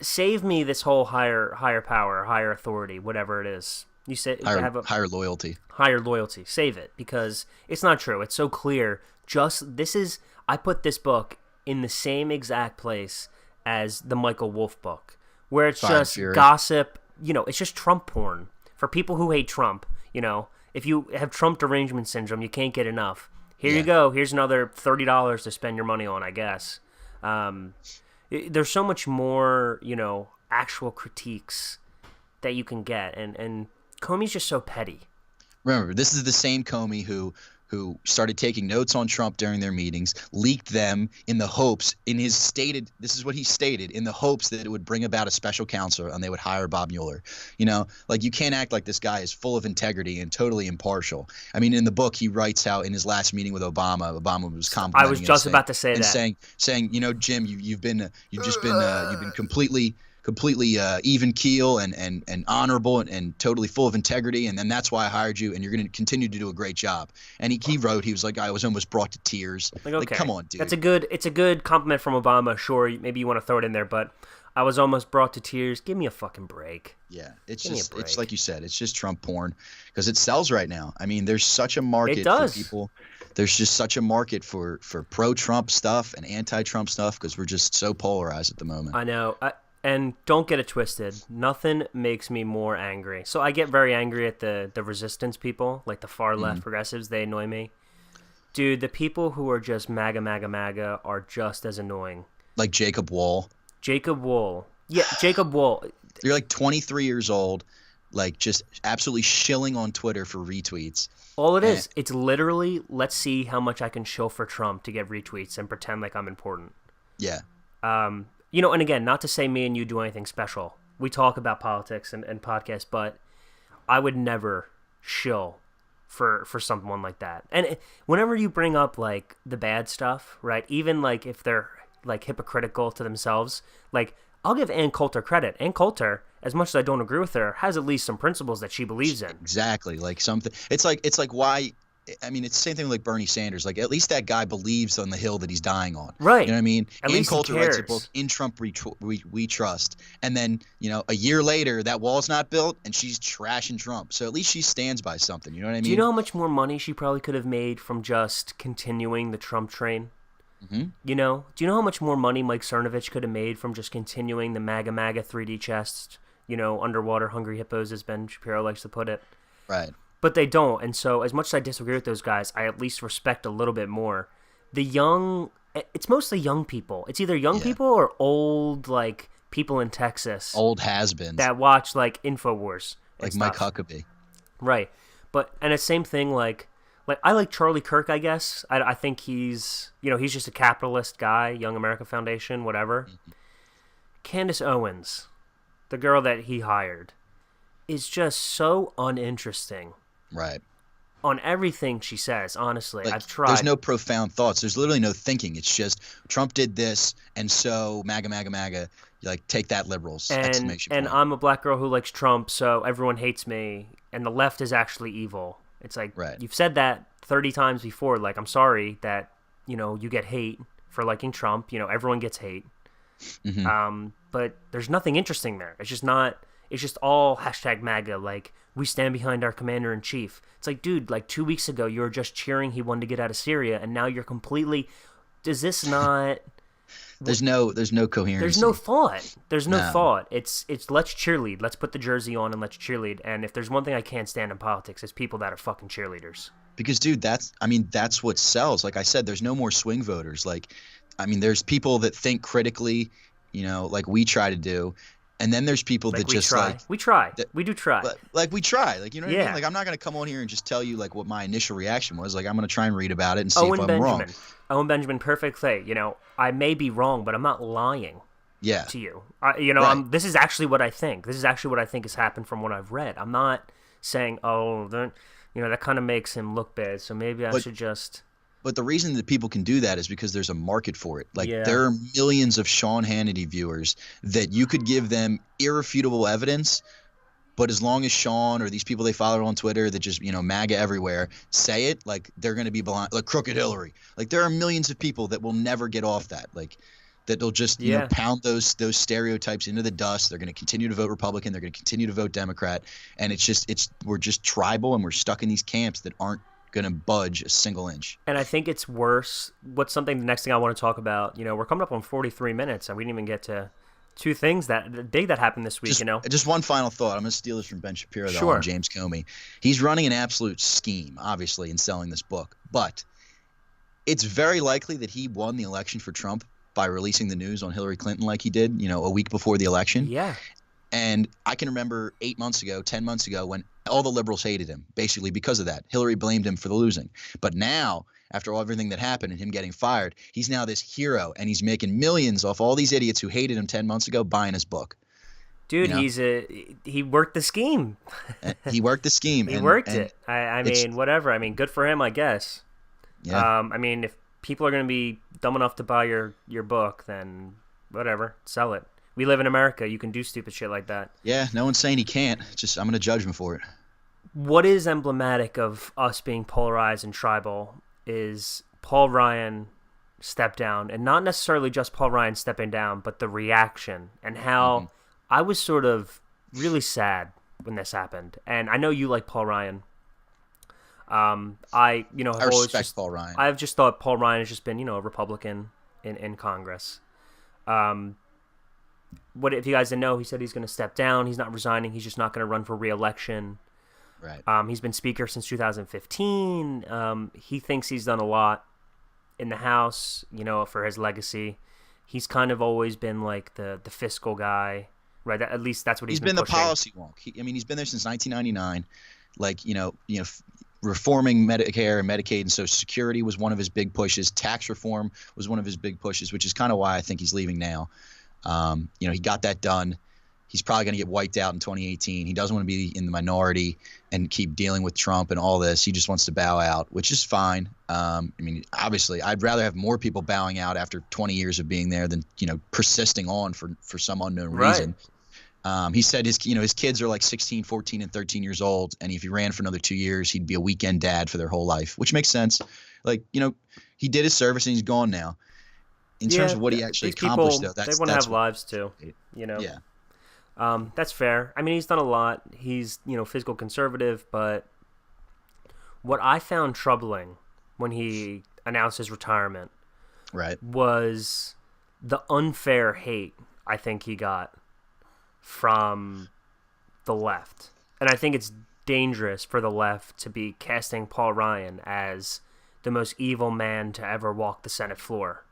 save me this whole higher power, higher authority, whatever it is. You said higher loyalty. Higher loyalty. Save it, because it's not true. It's so clear. I put this book in the same exact place as the Michael Wolff book, where it's just gossip. It's just Trump porn. For people who hate Trump, if you have Trump derangement syndrome, you can't get enough. Here you go. Here's another $30 to spend your money on, I guess. There's so much more, actual critiques that you can get, and Comey's just so petty. Remember, this is the same Comey who started taking notes on Trump during their meetings, leaked them in the hopes, this is what he stated, in the hopes that it would bring about a special counsel and they would hire Bob Mueller. You can't act like this guy is full of integrity and totally impartial. I mean, in the book, he writes how in his last meeting with Obama was complimenting I was just about to say that. Saying, Jim, you've been completely even keel and honorable and totally full of integrity, and then that's why I hired you, and you're going to continue to do a great job. And he wrote, he was like, I was almost brought to tears. Okay. Come on, dude. It's a good compliment from Obama. Sure, maybe you want to throw it in there, but I was almost brought to tears. Give me a fucking break. Yeah, it's like you said, it's just Trump porn because it sells right now. I mean, there's such a market for people. There's just such a market for pro-Trump stuff and anti-Trump stuff because we're just so polarized at the moment. I know. And don't get it twisted. Nothing makes me more angry. So I get very angry at the resistance people, like the far left progressives. They annoy me. Dude, the people who are just MAGA are just as annoying. Like Jacob Wohl. Yeah, Jacob Wohl. You're like 23 years old, like just absolutely shilling on Twitter for retweets. All it is, it's literally, let's see how much I can shill for Trump to get retweets and pretend like I'm important. Yeah. And again, not to say me and you do anything special. We talk about politics and podcasts, but I would never shill for someone like that. And whenever you bring up, the bad stuff, right, even, if they're, hypocritical to themselves, I'll give Ann Coulter credit. Ann Coulter, as much as I don't agree with her, has at least some principles that she believes in. Exactly. Like something. It's like why I mean, it's the same thing like Bernie Sanders. Like, at least that guy believes on the hill that he's dying on. You Right. know what I mean? At Ann least he Coulter writes a book, cares. In Trump we Trust. And then, a year later, that wall's not built and she's trashing Trump. So at least she stands by something. You know what I Do you mean? know how much more money she probably could have made from just continuing the Trump train? Hmm. Do you know how much more money Mike Cernovich could have made from just continuing the MAGA 3D chest, underwater hungry hippos, as Ben Shapiro likes to put it? Right. But they don't. And so, as much as I disagree with those guys, I at least respect a little bit more. It's mostly young people. It's either young Yeah. people or old, like, people in Texas Old has-beens. that watch, like, InfoWars and Like Mike stuff. Huckabee. Right. And it's same thing, like I like Charlie Kirk, I guess. I think he's just a capitalist guy, Young America Foundation, whatever. Candace Owens, the girl that he hired, is just so uninteresting Right. on everything she says, honestly. Like, I've tried. there's no profound thoughts. There's literally no thinking. It's just Trump did this, and so MAGA, MAGA, MAGA. Like, take that, liberals! Exclamation and point. I'm a black girl who likes Trump, so everyone hates me, and the left is actually evil. It's like, Right. you've said that 30 times before. Like, I'm sorry that, you get hate for liking Trump. Everyone gets hate. Mhm. But there's nothing interesting there. It's just all hashtag MAGA, like, we stand behind our commander in chief. It's like, dude, like 2 weeks ago, you were just cheering he wanted to get out of Syria, and now you're completely, does this not, There's no coherency. there's no thought. There's no No. thought. It's let's cheerlead. Let's put the jersey on and let's cheerlead. And if there's one thing I can't stand in politics, it's people that are fucking cheerleaders. Because, dude, that's what sells. Like I said, there's no more swing voters. Like, there's people that think critically, like we try to do, and then there's people Like, that just we try. We do try. like we try. Like, you know what I Yeah. mean? Like, I'm not gonna come on here and just tell you like what my initial reaction was. Like, I'm gonna try and read about it and see Owen if I'm Benjamin. wrong. Owen Benjamin, perfect play. I may be wrong, but I'm not lying Yeah. to you. Right. This is actually what I think. This is actually what I think has happened from what I've read. I'm not saying, that kind of makes him look bad, so maybe I should just. But the reason that people can do that is because there's a market for it. Like, Yeah. there are millions of Sean Hannity viewers that you could give them irrefutable evidence, but as long as Sean or these people they follow on Twitter that just, MAGA everywhere say it, like, they're going to be blind, like crooked Hillary. Like, there are millions of people that will never get off that. Like, that they'll just, pound those stereotypes into the dust. They're going to continue to vote Republican. They're going to continue to vote Democrat. And we're just tribal, and we're stuck in these camps that aren't going to budge a single inch. And I think it's worse. The next thing I want to talk about, we're coming up on 43 minutes, and we didn't even get to two things that big that happened this week, Just one final thought. I'm going to steal this from Ben Shapiro, though, Sure. on James Comey. He's running an absolute scheme, obviously, in selling this book. But it's very likely that he won the election for Trump by releasing the news on Hillary Clinton like he did, a week before the election. Yeah. And I can remember 10 months ago, when all the liberals hated him, basically because of that. Hillary blamed him for the losing. But now, after everything that happened and him getting fired, he's now this hero, and he's making millions off all these idiots who hated him 10 months ago buying his book. Dude, he worked the scheme. He worked the scheme. He worked it. I mean, whatever. I mean, good for him, I guess. Yeah. I mean, if people are going to be dumb enough to buy your book, then whatever, sell it. We live in America. You can do stupid shit like that. Yeah, no one's saying he can't. Just I'm going to judge him for it. What is emblematic of us being polarized and tribal is Paul Ryan stepped down, and not necessarily just Paul Ryan stepping down, but the reaction and how I was sort of really sad when this happened. And I know you like Paul Ryan. I respect Paul Ryan. I've just thought Paul Ryan has just been, a Republican in Congress. What if you guys didn't know? He said he's going to step down. He's not resigning. He's just not going to run for re-election. Right. He's been Speaker since 2015. He thinks he's done a lot in the House, for his legacy. He's kind of always been like the fiscal guy, right? At least that's what he's been the pushing. policy wonk. He's been there since 1999. Like, reforming Medicare and Medicaid and Social Security was one of his big pushes. Tax reform was one of his big pushes, which is kind of why I think he's leaving now. He got that done. He's probably going to get wiped out in 2018. He doesn't want to be in the minority and keep dealing with Trump and all this. He just wants to bow out, which is fine. Obviously, I'd rather have more people bowing out after 20 years of being there than, persisting on for some unknown reason. He said his kids are like 16, 14, and 13 years old, and if he ran for another 2 years, he'd be a weekend dad for their whole life, which makes sense. Like, he did his service and he's gone now. In terms Yeah, of what he actually these accomplished, people, though, they want to have lives too, yeah. That's fair. I mean, he's done a lot. He's, fiscal conservative, but what I found troubling when he announced his retirement Right. was the unfair hate I think he got from the left. And I think it's dangerous for the left to be casting Paul Ryan as the most evil man to ever walk the Senate floor.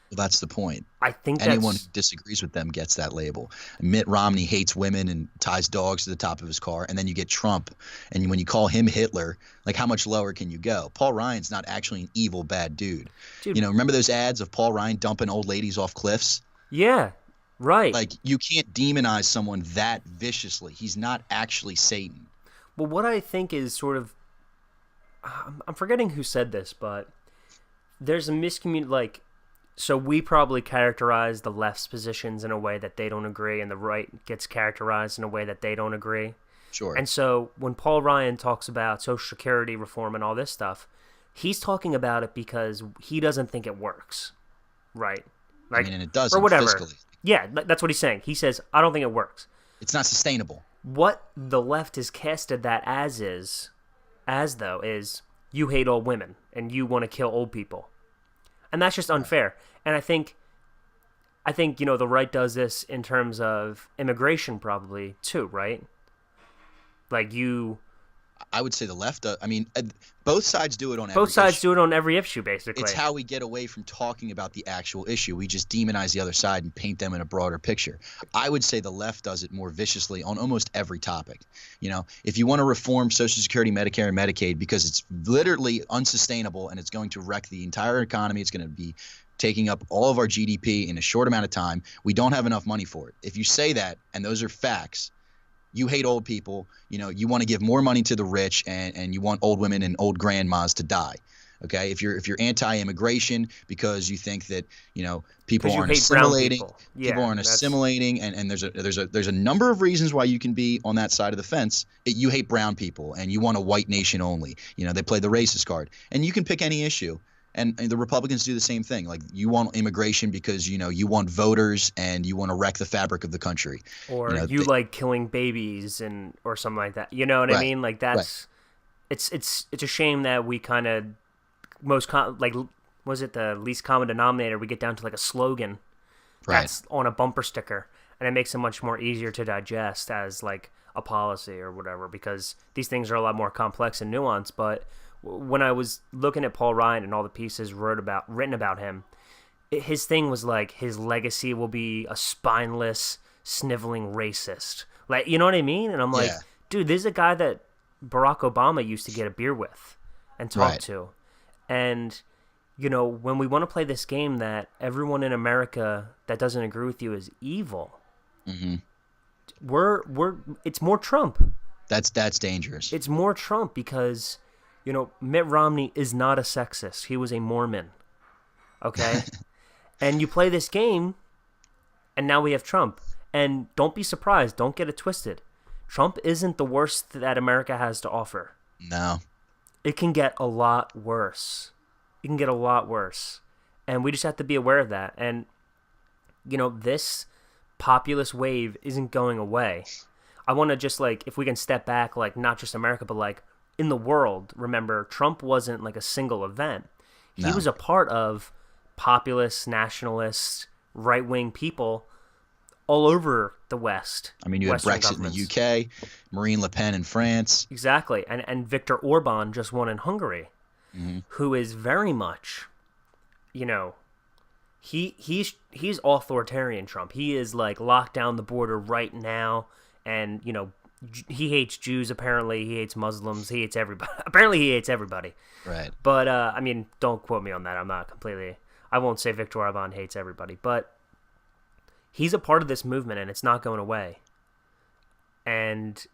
Well, that's the point. I think Anyone who disagrees with them gets that label. Mitt Romney hates women and ties dogs to the top of his car, and then you get Trump, and when you call him Hitler, like, how much lower can you go? Paul Ryan's not actually an evil, bad dude. Remember those ads of Paul Ryan dumping old ladies off cliffs? Yeah, right. Like, you can't demonize someone that viciously. He's not actually Satan. Well, what I think is sort of, I'm forgetting who said this, but there's a so we probably characterize the left's positions in a way that they don't agree, and the right gets characterized in a way that they don't agree. Sure. And so when Paul Ryan talks about Social Security reform and all this stuff, he's talking about it because he doesn't think it works, right? Like, and it doesn't, or whatever. Fiscally. Yeah, that's what he's saying. He says, I don't think it works. It's not sustainable. What the left has casted that as you hate old women and you want to kill old people. And that's just unfair. And I think the right does this in terms of immigration probably too, right? Like I would say the left does. I mean, both sides do it on every both sides issue. do it on every issue, basically. It's how we get away from talking about the actual issue. We just demonize the other side and paint them in a broader picture. I would say the left does it more viciously on almost every topic. If you want to reform Social Security, Medicare, and Medicaid because it's literally unsustainable and it's going to wreck the entire economy, it's going to be taking up all of our GDP in a short amount of time. We don't have enough money for it. If you say that, and those are facts, you hate old people, you want to give more money to the rich, and you want old women and old grandmas to die. Okay, if you're anti-immigration because you think that people aren't assimilating, people aren't assimilating, and there's a number of reasons why you can be on that side of the fence. You hate brown people and you want a white nation only. They play the racist card, and you can pick any issue. And the Republicans do the same thing. Like, you want immigration because, you want voters and you want to wreck the fabric of the country. Or you like killing babies or something like that. You know what I mean? Like, that's it's a shame that we kind of was it the least common denominator? We get down to like a slogan that's on a bumper sticker, and it makes it much more easier to digest as like a policy or whatever, because these things are a lot more complex and nuanced. But when I was looking at Paul Ryan and all the pieces written about him, his thing was like his legacy will be a spineless, sniveling racist. Like, you know what I mean? And I'm like, dude, this is a guy that Barack Obama used to get a beer with and talk to. And, when we want to play this game that everyone in America that doesn't agree with you is evil, it's more Trump. That's dangerous. It's more Trump because Mitt Romney is not a sexist. He was a Mormon. Okay? And you play this game, and now we have Trump. And don't be surprised. Don't get it twisted. Trump isn't the worst that America has to offer. No. It can get a lot worse. It can get a lot worse. And we just have to be aware of that. And, this populist wave isn't going away. I want to just, if we can step back, not just America, but, in the world, remember, Trump wasn't like a single event. He was a part of populist, nationalist, right-wing people all over the West. I mean, you had Brexit in the UK, Marine Le Pen in France. Exactly. And Viktor Orban just won in Hungary, who is very much, he's authoritarian Trump. He is locked down the border right now, and, he hates Jews, apparently. He hates Muslims. He hates everybody. Apparently he hates everybody. Right. But, don't quote me on that. I won't say Viktor Orban hates everybody. But he's a part of this movement, and it's not going away. And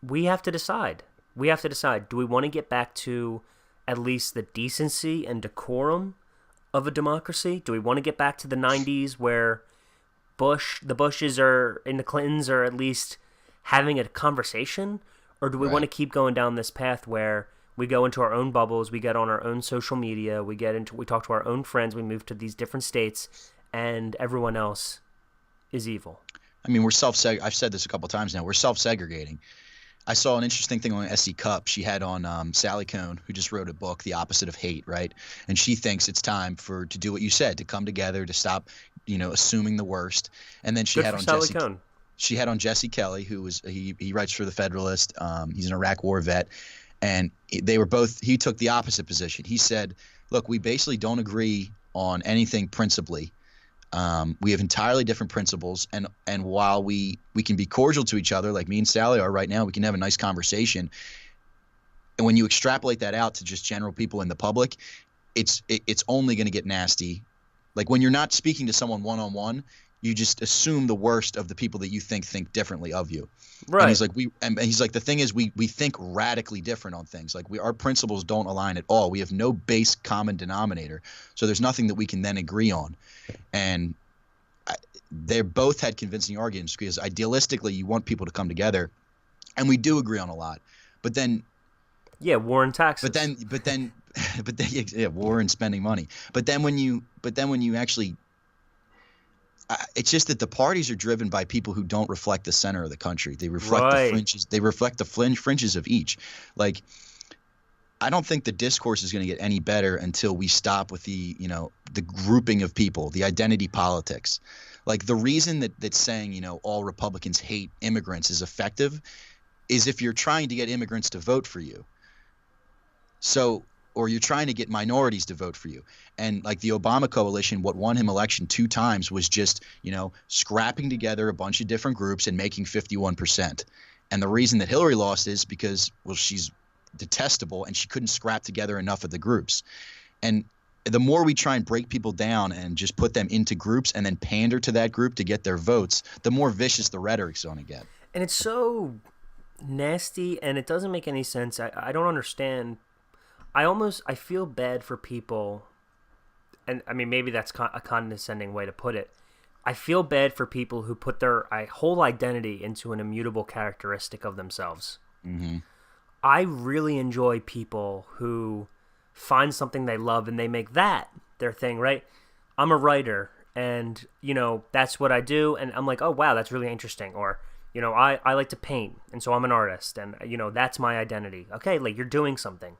we have to decide. Do we want to get back to at least the decency and decorum of a democracy? Do we want to get back to the 90s where the Bushes are and the Clintons are at least having a conversation, or do we want to keep going down this path where we go into our own bubbles, we get on our own social media, we talk to our own friends, we move to these different states, and everyone else is evil? I mean, I've said this a couple times now. We're self-segregating. I saw an interesting thing on SC Cup. She had on Sally Cohn, who just wrote a book, The Opposite of Hate, right? And she thinks it's time to do what you said, to come together, to stop, assuming the worst. And then she had on Jesse Kelly, who was he writes for the Federalist. He's an Iraq War vet, and he took the opposite position. He said, "Look, we basically don't agree on anything principally. We have entirely different principles, and while we can be cordial to each other, like me and Sally are right now, we can have a nice conversation. And when you extrapolate that out to just general people in the public, it's only going to get nasty. Like when you're not speaking to someone one-on-one, you just assume the worst of the people that you think differently of you." Right. And he's like, the thing is, we think radically different on things. Like our principles don't align at all. We have no base common denominator, so there's nothing that we can then agree on. And they both had convincing arguments because idealistically, you want people to come together, and we do agree on a lot. But then, war and taxes. But then, war and spending money. But then when you actually it's just that the parties are driven by people who don't reflect the center of the country. They reflect the fringes. They reflect the fringes of each. Like, I don't think the discourse is going to get any better until we stop with the grouping of people, the identity politics. Like the reason that saying, all Republicans hate immigrants is effective is if you're trying to get immigrants to vote for you. Or you're trying to get minorities to vote for you. And like the Obama coalition, what won him election 2 times was just, scrapping together a bunch of different groups and making 51%. And the reason that Hillary lost is because, she's detestable and she couldn't scrap together enough of the groups. And the more we try and break people down and just put them into groups and then pander to that group to get their votes, the more vicious the rhetoric's going to get. And it's so nasty and it doesn't make any sense. I don't understand. I feel bad for people, and I mean maybe that's a condescending way to put it. I feel bad for people who put their whole identity into an immutable characteristic of themselves. Mm-hmm. I really enjoy people who find something they love and they make that their thing, right? I'm a writer, and that's what I do, and I'm like, oh wow, that's really interesting. Or I like to paint, and so I'm an artist, and that's my identity. Okay, like you're doing something.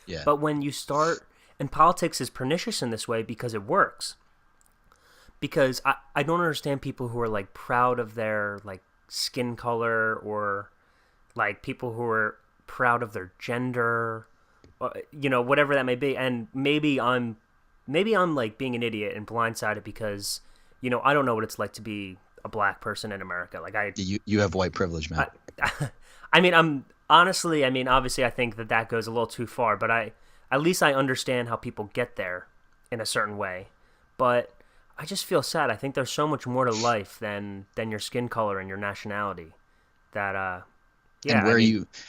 Yeah. But when you start, and politics is pernicious in this way because it works. Because I don't understand people who are like proud of their like skin color, or like people who are proud of their gender, whatever that may be. And maybe I'm like being an idiot and blindsided because I don't know what it's like to be a black person in America. Like you have white privilege, man. Obviously, I think that goes a little too far, but at least I understand how people get there in a certain way. But I just feel sad. I think there's so much more to life than your skin color and your nationality. That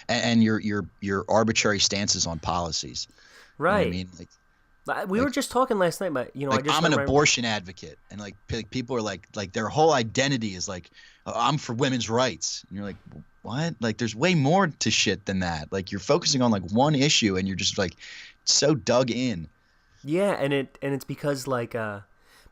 and your arbitrary stances on policies. Right. You know what I mean? We were just talking last night, but I'm an abortion advocate, and like people are like their whole identity is like, I'm for women's rights, and you're like, what? Like there's way more to shit than that. Like you're focusing on like one issue, and you're just like so dug in. Yeah, and it's because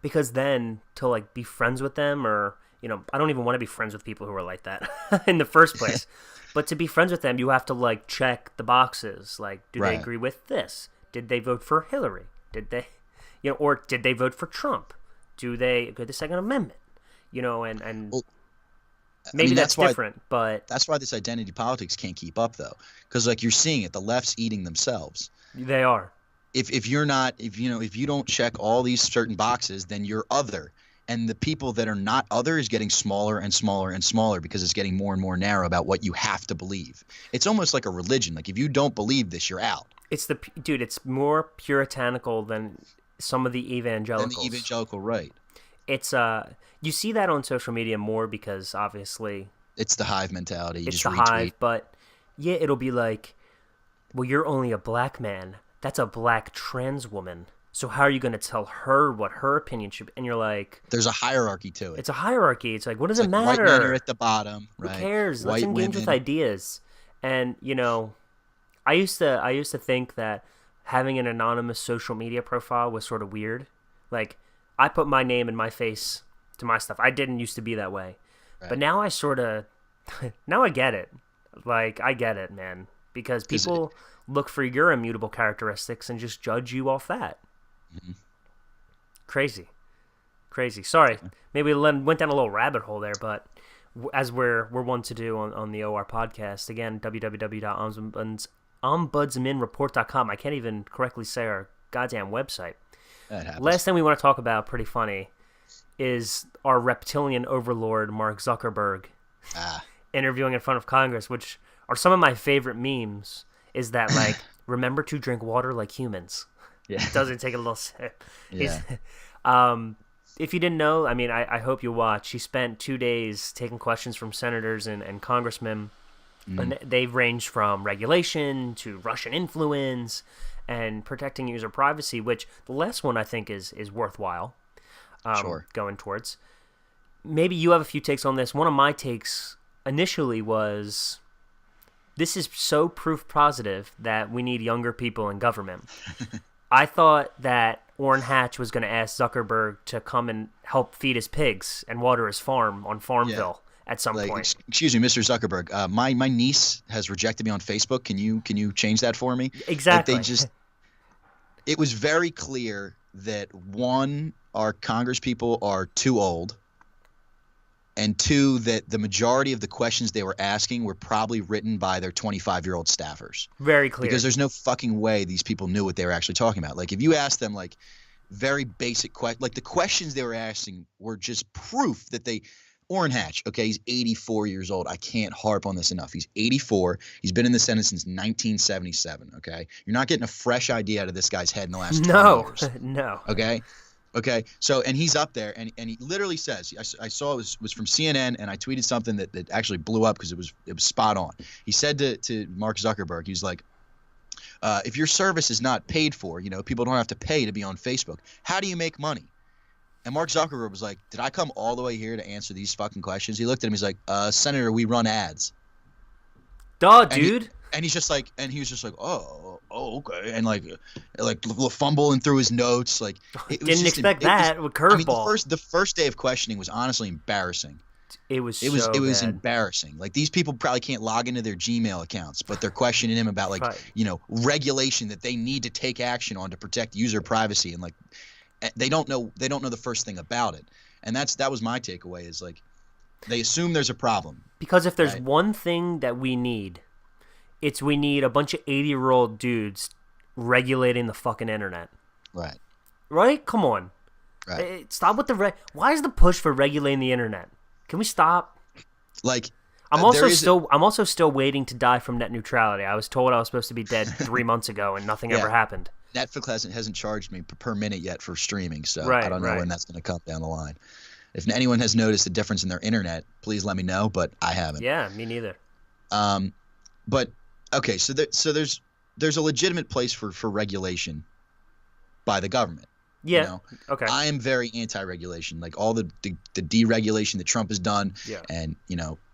because then to like be friends with them, or I don't even want to be friends with people who are like that in the first place. But to be friends with them, you have to like check the boxes. Like, do they agree with this? Did they vote for Hillary? Did they, or did they vote for Trump? Do they agree with the Second Amendment? And maybe that's different, but that's why this identity politics can't keep up, though, because like you're seeing it, the left's eating themselves. They are. If you don't check all these certain boxes, then you're other. And the people that are not other is getting smaller and smaller and smaller because it's getting more and more narrow about what you have to believe. It's almost like a religion. Like if you don't believe this, you're out. It's more puritanical than some of the evangelicals. Than the evangelical right. It's you see that on social media more because obviously it's the hive mentality. It's the hive, but yeah, it'll be like, well, you're only a black man. That's a black trans woman. So how are you going to tell her what her opinion should be? And you're like, There's a hierarchy to it. it's a hierarchy. It's like, what does It's it like white men are matter? at the bottom, Who right? cares? Let's White engage with women. ideas. And I used to think that having an anonymous social media profile was sort of weird. Like, I put my name and my face to my stuff. I didn't used to be that way. But Right. now I sort of now I get it. Like, I get it, man, because 'Cause people look for your immutable characteristics and just judge you off that. Mhm. Crazy. Crazy. Sorry. Maybe we went down a little rabbit hole there, but as we're one to do on the OR podcast, again, www.ombudsmenreport.com. I can't even correctly say our goddamn website. That happens. Last thing we want to talk about, pretty funny, is our reptilian overlord, Mark Zuckerberg, Ah, interviewing in front of Congress, which are some of my favorite memes, is that, like, remember to drink water like humans. yeah. Doesn't take a little sip. Yeah. If you didn't know, I mean, I hope you watch. He spent 2 days taking questions from senators and congressmen. And they've ranged from regulation to Russian influence and protecting user privacy, which the last one I think is worthwhile Sure. going towards. Maybe you have a few takes on this. One of my takes initially was, this is so proof positive that we need younger people in government. I thought that Orrin Hatch was going to ask Zuckerberg to come and help feed his pigs and water his farm on Farmville at some Like, point. excuse me, Mr. Zuckerberg. My niece has rejected me on Facebook. Can you change that for me? Exactly. Like, it was very clear that one, our Congress people are too old, and two, that the majority of the questions they were asking were probably written by their 25-year-old staffers. Very clear. Because there's no fucking way these people knew what they were actually talking about. Like, if you ask them, like, very basic questions, like, the questions they were asking were just proof that they – Orrin Hatch, okay, he's 84 years old. I can't harp on this enough. He's 84. He's been in the Senate since 1977, okay? You're not getting a fresh idea out of this guy's head in the last 20 years. No. Okay. Okay. So, and he's up there and he literally says, I saw it was from CNN, and I tweeted something that actually blew up because it was spot on. He said to Mark Zuckerberg, he's like, if your service is not paid for, people don't have to pay to be on Facebook, how do you make money? And Mark Zuckerberg was like, did I come all the way here to answer these fucking questions? He looked at him. He's like, Senator, we run ads. Duh, And dude. he was just like, oh, okay. And like fumbling through his notes. Like, it was Didn't just, expect that with I mean, curveball. the first day of questioning was honestly embarrassing. It was It was bad. embarrassing. Like, these people probably can't log into their Gmail accounts, but they're questioning him about, like, Right. regulation that they need to take action on to protect user privacy, and like they don't know the first thing about it. And that was my takeaway, is like, they assume there's a problem. Because if there's Right. one thing that we need a bunch of 80-year-old dudes regulating the fucking internet. Right. Right? Come on. Right. Stop with the why is the push for regulating the internet? Can we stop? Like, I'm also still waiting to die from net neutrality. I was told I was supposed to be dead 3 months ago, and nothing ever happened. Netflix hasn't charged me per minute yet for streaming, so Right, I don't know right. when that's going to come down the line. If anyone has noticed a difference in their internet, please let me know, but I haven't. Yeah, me neither. But okay, so there's a legitimate place for regulation by the government. Yeah. Okay. I am very anti-regulation. Like, all the deregulation that Trump has done, Yeah. and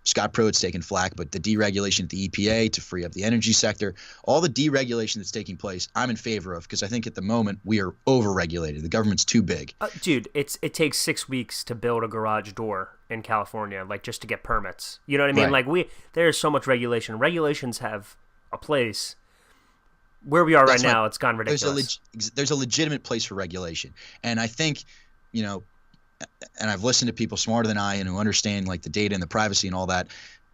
Scott Pruitt's taking flack, but the deregulation at the EPA to free up the energy sector, all the deregulation that's taking place, I'm in favor of, because I think at the moment we are over-regulated. The government's too big. Dude, it takes 6 weeks to build a garage door in California, like, just to get permits. You know what I mean? Right. Like, there's so much regulation. Regulations have a place. Where we are right now, it's gone ridiculous. There's a legitimate place for regulation, and I think, and I've listened to people smarter than I and who understand, like, the data and the privacy and all that,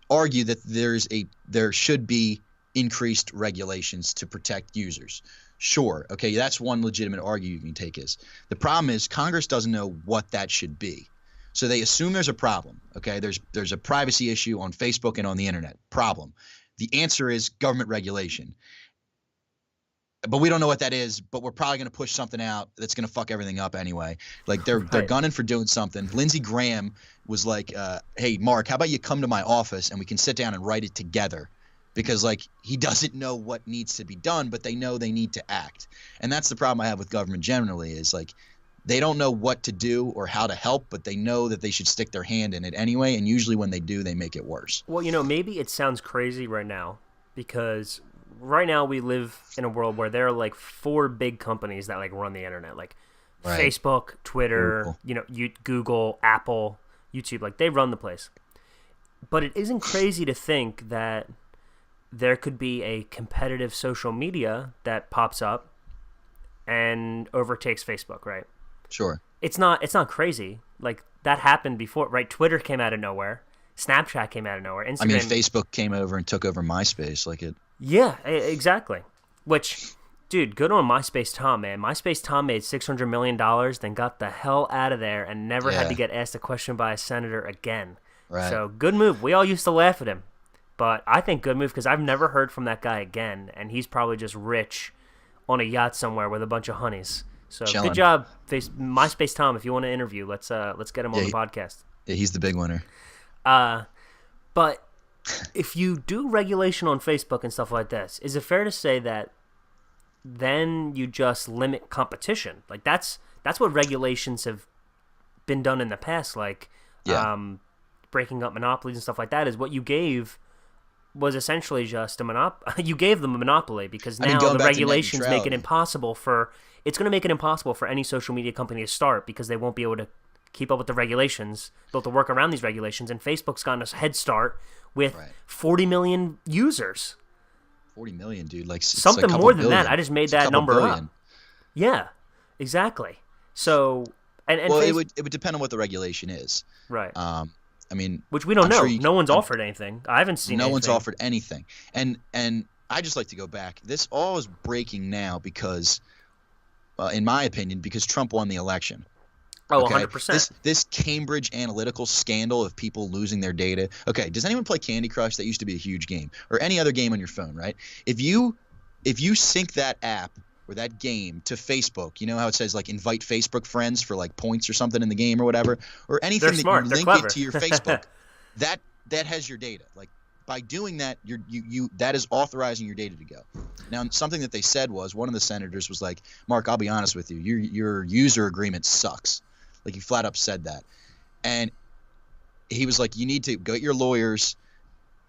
argue that there should be increased regulations to protect users. Sure, okay, that's one legitimate argument you can take. Is the problem is Congress doesn't know what that should be, so they assume there's a problem. Okay, there's a privacy issue on Facebook and on the internet. Problem. The answer is government regulation. But we don't know what that is, but we're probably going to push something out that's going to fuck everything up anyway. Like, they're gunning for doing something. Lindsey Graham was like, hey, Mark, how about you come to my office and we can sit down and write it together? because like he doesn't know what needs to be done, but they know they need to act. And that's the problem I have with government generally, is like they don't know what to do or how to help, but they know that they should stick their hand in it anyway. And usually when they do, they make it worse. Well, maybe it sounds crazy right now because right now we live in a world where there are like 4 big companies that like run the internet, like Right. Facebook, Twitter, Google, Apple, YouTube, like they run the place. But it isn't crazy to think that there could be a competitive social media that pops up and overtakes Facebook, right? Sure. It's not crazy. Like that happened before, right? Twitter came out of nowhere. Snapchat came out of nowhere. Instagram. I mean, Facebook came over and took over MySpace. Like it. Yeah, exactly. Which, dude, good on MySpace Tom, man. MySpace Tom made $600 million, then got the hell out of there and never had to get asked a question by a senator again. Right. So good move. We all used to laugh at him. But I think good move because I've never heard from that guy again, and he's probably just rich on a yacht somewhere with a bunch of honeys. So Chilling. Good job, MySpace Tom. If you want to interview, let's get him on the podcast. Yeah, he's the big winner. But if you do regulation on Facebook and stuff like this, is it fair to say that then you just limit competition? Like that's what regulations have been done in the past, like breaking up monopolies and stuff like that. Is what you gave was essentially just a you gave them a monopoly because now the regulations make it impossible for any social media company to start because they won't be able to keep up with the regulations. They'll have to work around these regulations, and Facebook's gotten a head start with 40 million users. 40 million, dude. Like something like more than that. I just made that number billion. up. Yeah, exactly. So, and well, it would depend on what the regulation is, right? I mean, which we don't know. No one's offered anything. I haven't seen. No one's offered anything, and I just like to go back. This all is breaking now because, in my opinion, because Trump won the election. Oh, okay? 100%. This Cambridge Analytical scandal of people losing their data. Okay, does anyone play Candy Crush? That used to be a huge game, or any other game on your phone, right? If you sync that app or that game to Facebook, you know how it says like invite Facebook friends for like points or something in the game or whatever, or anything that you link it to your Facebook, that has your data. Like by doing that, you that is authorizing your data to go. Now, something that they said was one of the senators was like, Mark, I'll be honest with you, your user agreement sucks. Like he flat up said that, and he was like, you need to go get your lawyers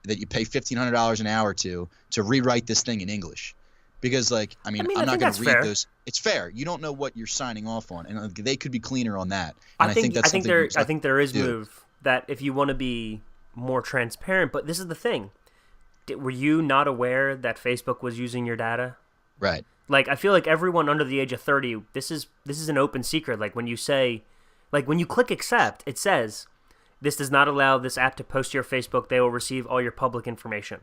that you pay $1,500 an hour to rewrite this thing in English. Because, like, I mean I'm not going to read those. It's fair. You don't know what you're signing off on, and they could be cleaner on that. And I think there is move that if you want to be more transparent. But this is the thing: were you not aware that Facebook was using your data? Right. Like, I feel like everyone under the age of 30, this is an open secret. Like when you say, like when you click accept, it says, "This does not allow this app to post to your Facebook. They will receive all your public information."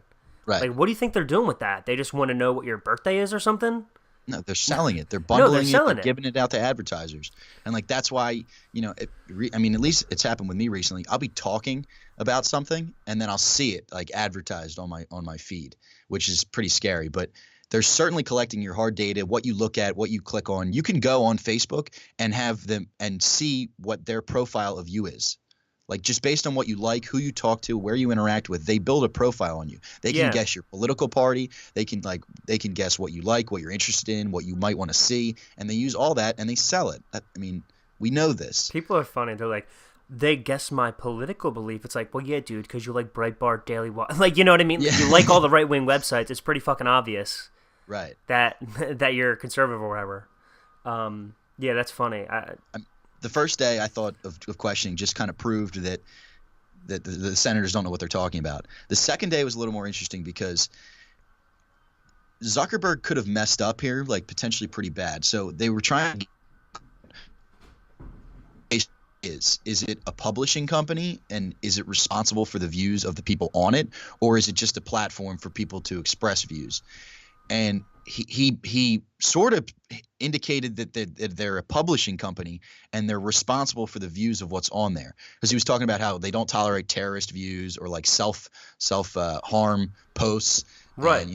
Right. Like, what do you think they're doing with that? They just want to know what your birthday is or something? No, they're selling it. They're bundling they're it. They're giving it out to advertisers. And, like, that's why, at least it's happened with me recently. I'll be talking about something, and then I'll see it, like, advertised on my feed, which is pretty scary. But they're certainly collecting your hard data, what you look at, what you click on. You can go on Facebook and have them and see what their profile of you is. Like, just based on what you like, who you talk to, where you interact with, they build a profile on you. They can guess your political party. They can guess what you like, what you're interested in, what you might want to see, and they use all that and they sell it. We know this. People are funny. They're like, they guess my political belief. It's like, well, yeah, dude, because you like Breitbart, Daily Wire. Like, you know what I mean? Yeah. You like all the right-wing websites. It's pretty fucking obvious. Right. That you're conservative or whatever. Yeah, that's funny. The first day I thought of questioning just kind of proved that the senators don't know what they're talking about. The second day was a little more interesting because Zuckerberg could have messed up here, like potentially pretty bad. So they were trying to is it a publishing company, and is it responsible for the views of the people on it, or is it just a platform for people to express views? And he sort of indicated that they're a publishing company and they're responsible for the views of what's on there, because he was talking about how they don't tolerate terrorist views or like self harm posts, right?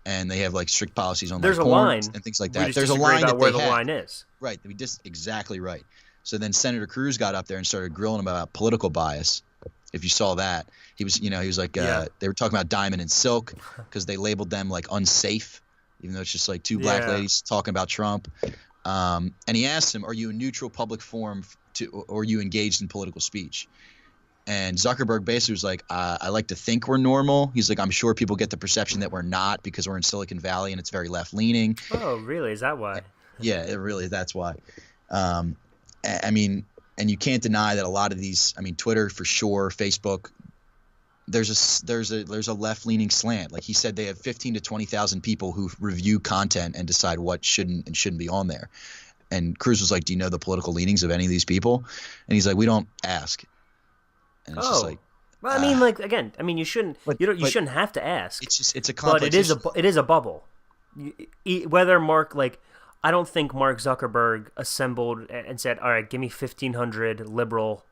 And they have like strict policies on there's like a porn line and things like that. There's a line about where the line is. Right. Exactly right. So then Senator Cruz got up there and started grilling him about political bias. If you saw that, he was like, they were talking about Diamond and Silk because they labeled them like unsafe, even though it's just like two black ladies talking about Trump. And he asked him, "Are you a neutral public forum or are you engaged in political speech?" And Zuckerberg basically was like, "I like to think we're normal." He's like, "I'm sure people get the perception that we're not because we're in Silicon Valley and it's very left leaning." Oh, really? Is that why? Yeah, that's why. I mean, and you can't deny that a lot of these, I mean, Twitter for sure, Facebook, there's a left-leaning slant. Like he said, they have 15 to 20,000 people who review content and decide what shouldn't and shouldn't be on there. And Cruz was like, "Do you know the political leanings of any of these people?" And he's like, "We don't ask." And it's just like, well, I mean, like again, I mean, you shouldn't shouldn't have to ask. It's a complex. But it is a bubble. Whether Mark I don't think Mark Zuckerberg assembled and said, "All right, give me 1,500 liberal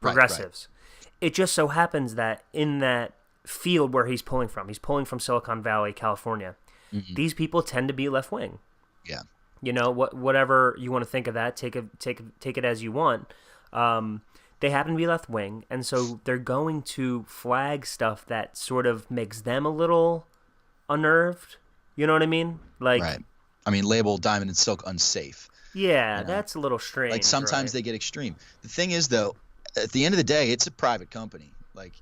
progressives." Right. It just so happens that in that field where he's pulling from Silicon Valley, California. Mm-hmm. These people tend to be left wing. Yeah. You know, whatever you want to think of that, take it as you want. They happen to be left wing, and so they're going to flag stuff that sort of makes them a little unnerved. You know what I mean? Like, right. I mean, label Diamond and Silk unsafe. Yeah, you know? That's a little strange. Like sometimes they get extreme. The thing is, though, at the end of the day, it's a private company. Like,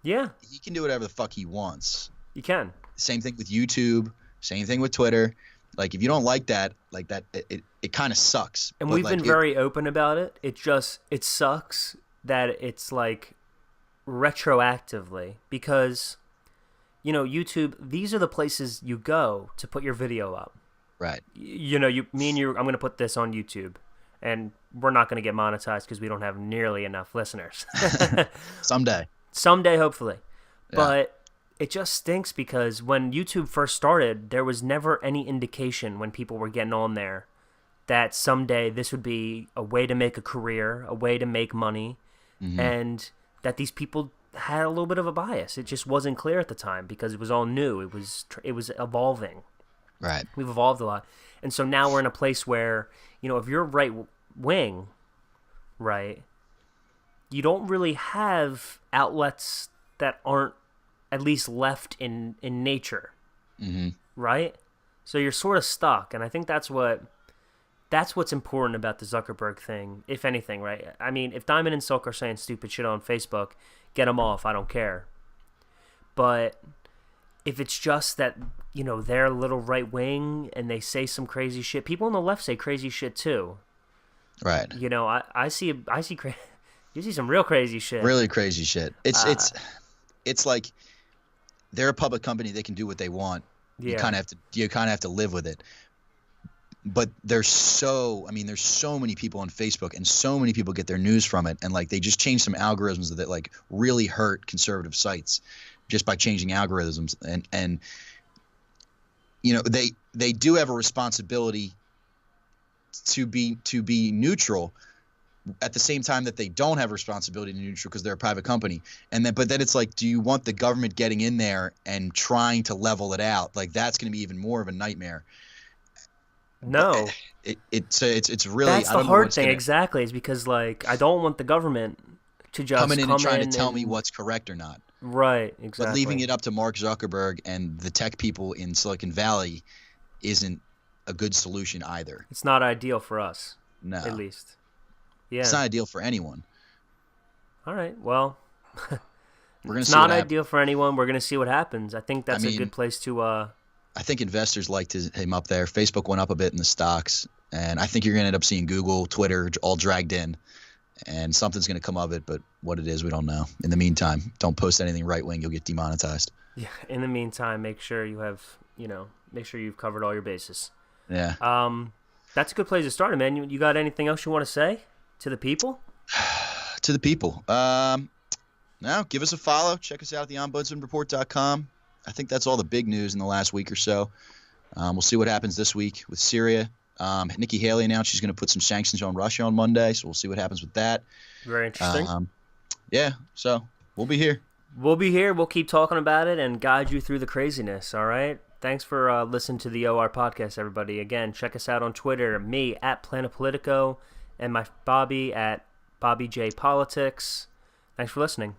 yeah, he can do whatever the fuck he wants. You can. Same thing with YouTube. Same thing with Twitter. Like, if you don't like that, it kind of sucks. And we've been very open about it. It sucks that it's like retroactively because, you know, YouTube, these are the places you go to put your video up. Right. You know, I'm going to put this on YouTube, and we're not going to get monetized because we don't have nearly enough listeners. Someday, hopefully. Yeah. But it just stinks because when YouTube first started, there was never any indication when people were getting on there that someday this would be a way to make a career, a way to make money, and that these people had a little bit of a bias. It just wasn't clear at the time because it was all new. It was evolving. Right. We've evolved a lot. And so now we're in a place where, you know, if you're right wing, right, you don't really have outlets that aren't at least left in nature, right? So you're sort of stuck, and I think that's what's important about the Zuckerberg thing, if anything, right? I mean, if Diamond and Silk are saying stupid shit on Facebook, get them off. I don't care. But if it's just that, you know, they're a little right wing and they say some crazy shit, people on the left say crazy shit too. Right. You know, I see you see some real crazy shit. Really crazy shit. It's like they're a public company. They can do what they want. Yeah. You kind of have to live with it. But there's so many people on Facebook and so many people get their news from it. And like, they just changed some algorithms that like really hurt conservative sites just by changing algorithms. And, you know, they do have a responsibility to be neutral at the same time that they don't have a responsibility to be neutral because they're a private company. But then it's like, do you want the government getting in there and trying to level it out? Like, that's going to be even more of a nightmare. No, it's really, that's the hard thing. Exactly, is because like I don't want the government to just come in and trying to tell me what's correct or not. Right, exactly. But leaving it up to Mark Zuckerberg and the tech people in Silicon Valley isn't a good solution either. It's not ideal for us. No, at least. Yeah, it's not ideal for anyone. All right, well, it's not ideal for anyone. We're gonna see what happens. I think that's a good place to. I think investors liked him up there. Facebook went up a bit in the stocks, and I think you're going to end up seeing Google, Twitter all dragged in, and something's going to come of it. But what it is, we don't know. In the meantime, don't post anything right wing; you'll get demonetized. Yeah. In the meantime, make sure you've covered all your bases. Yeah. That's a good place to start, man. You got anything else you want to say to the people? To the people. Now, give us a follow. Check us out at the ombudsmanreport.com. I think that's all the big news in the last week or so. We'll see what happens this week with Syria. Nikki Haley announced she's going to put some sanctions on Russia on Monday, so we'll see what happens with that. Very interesting. Yeah, so we'll be here. We'll keep talking about it and guide you through the craziness, all right? Thanks for listening to the OR podcast, everybody. Again, check us out on Twitter, me at Planet Politico, and my Bobby at Bobby J Politics. Thanks for listening.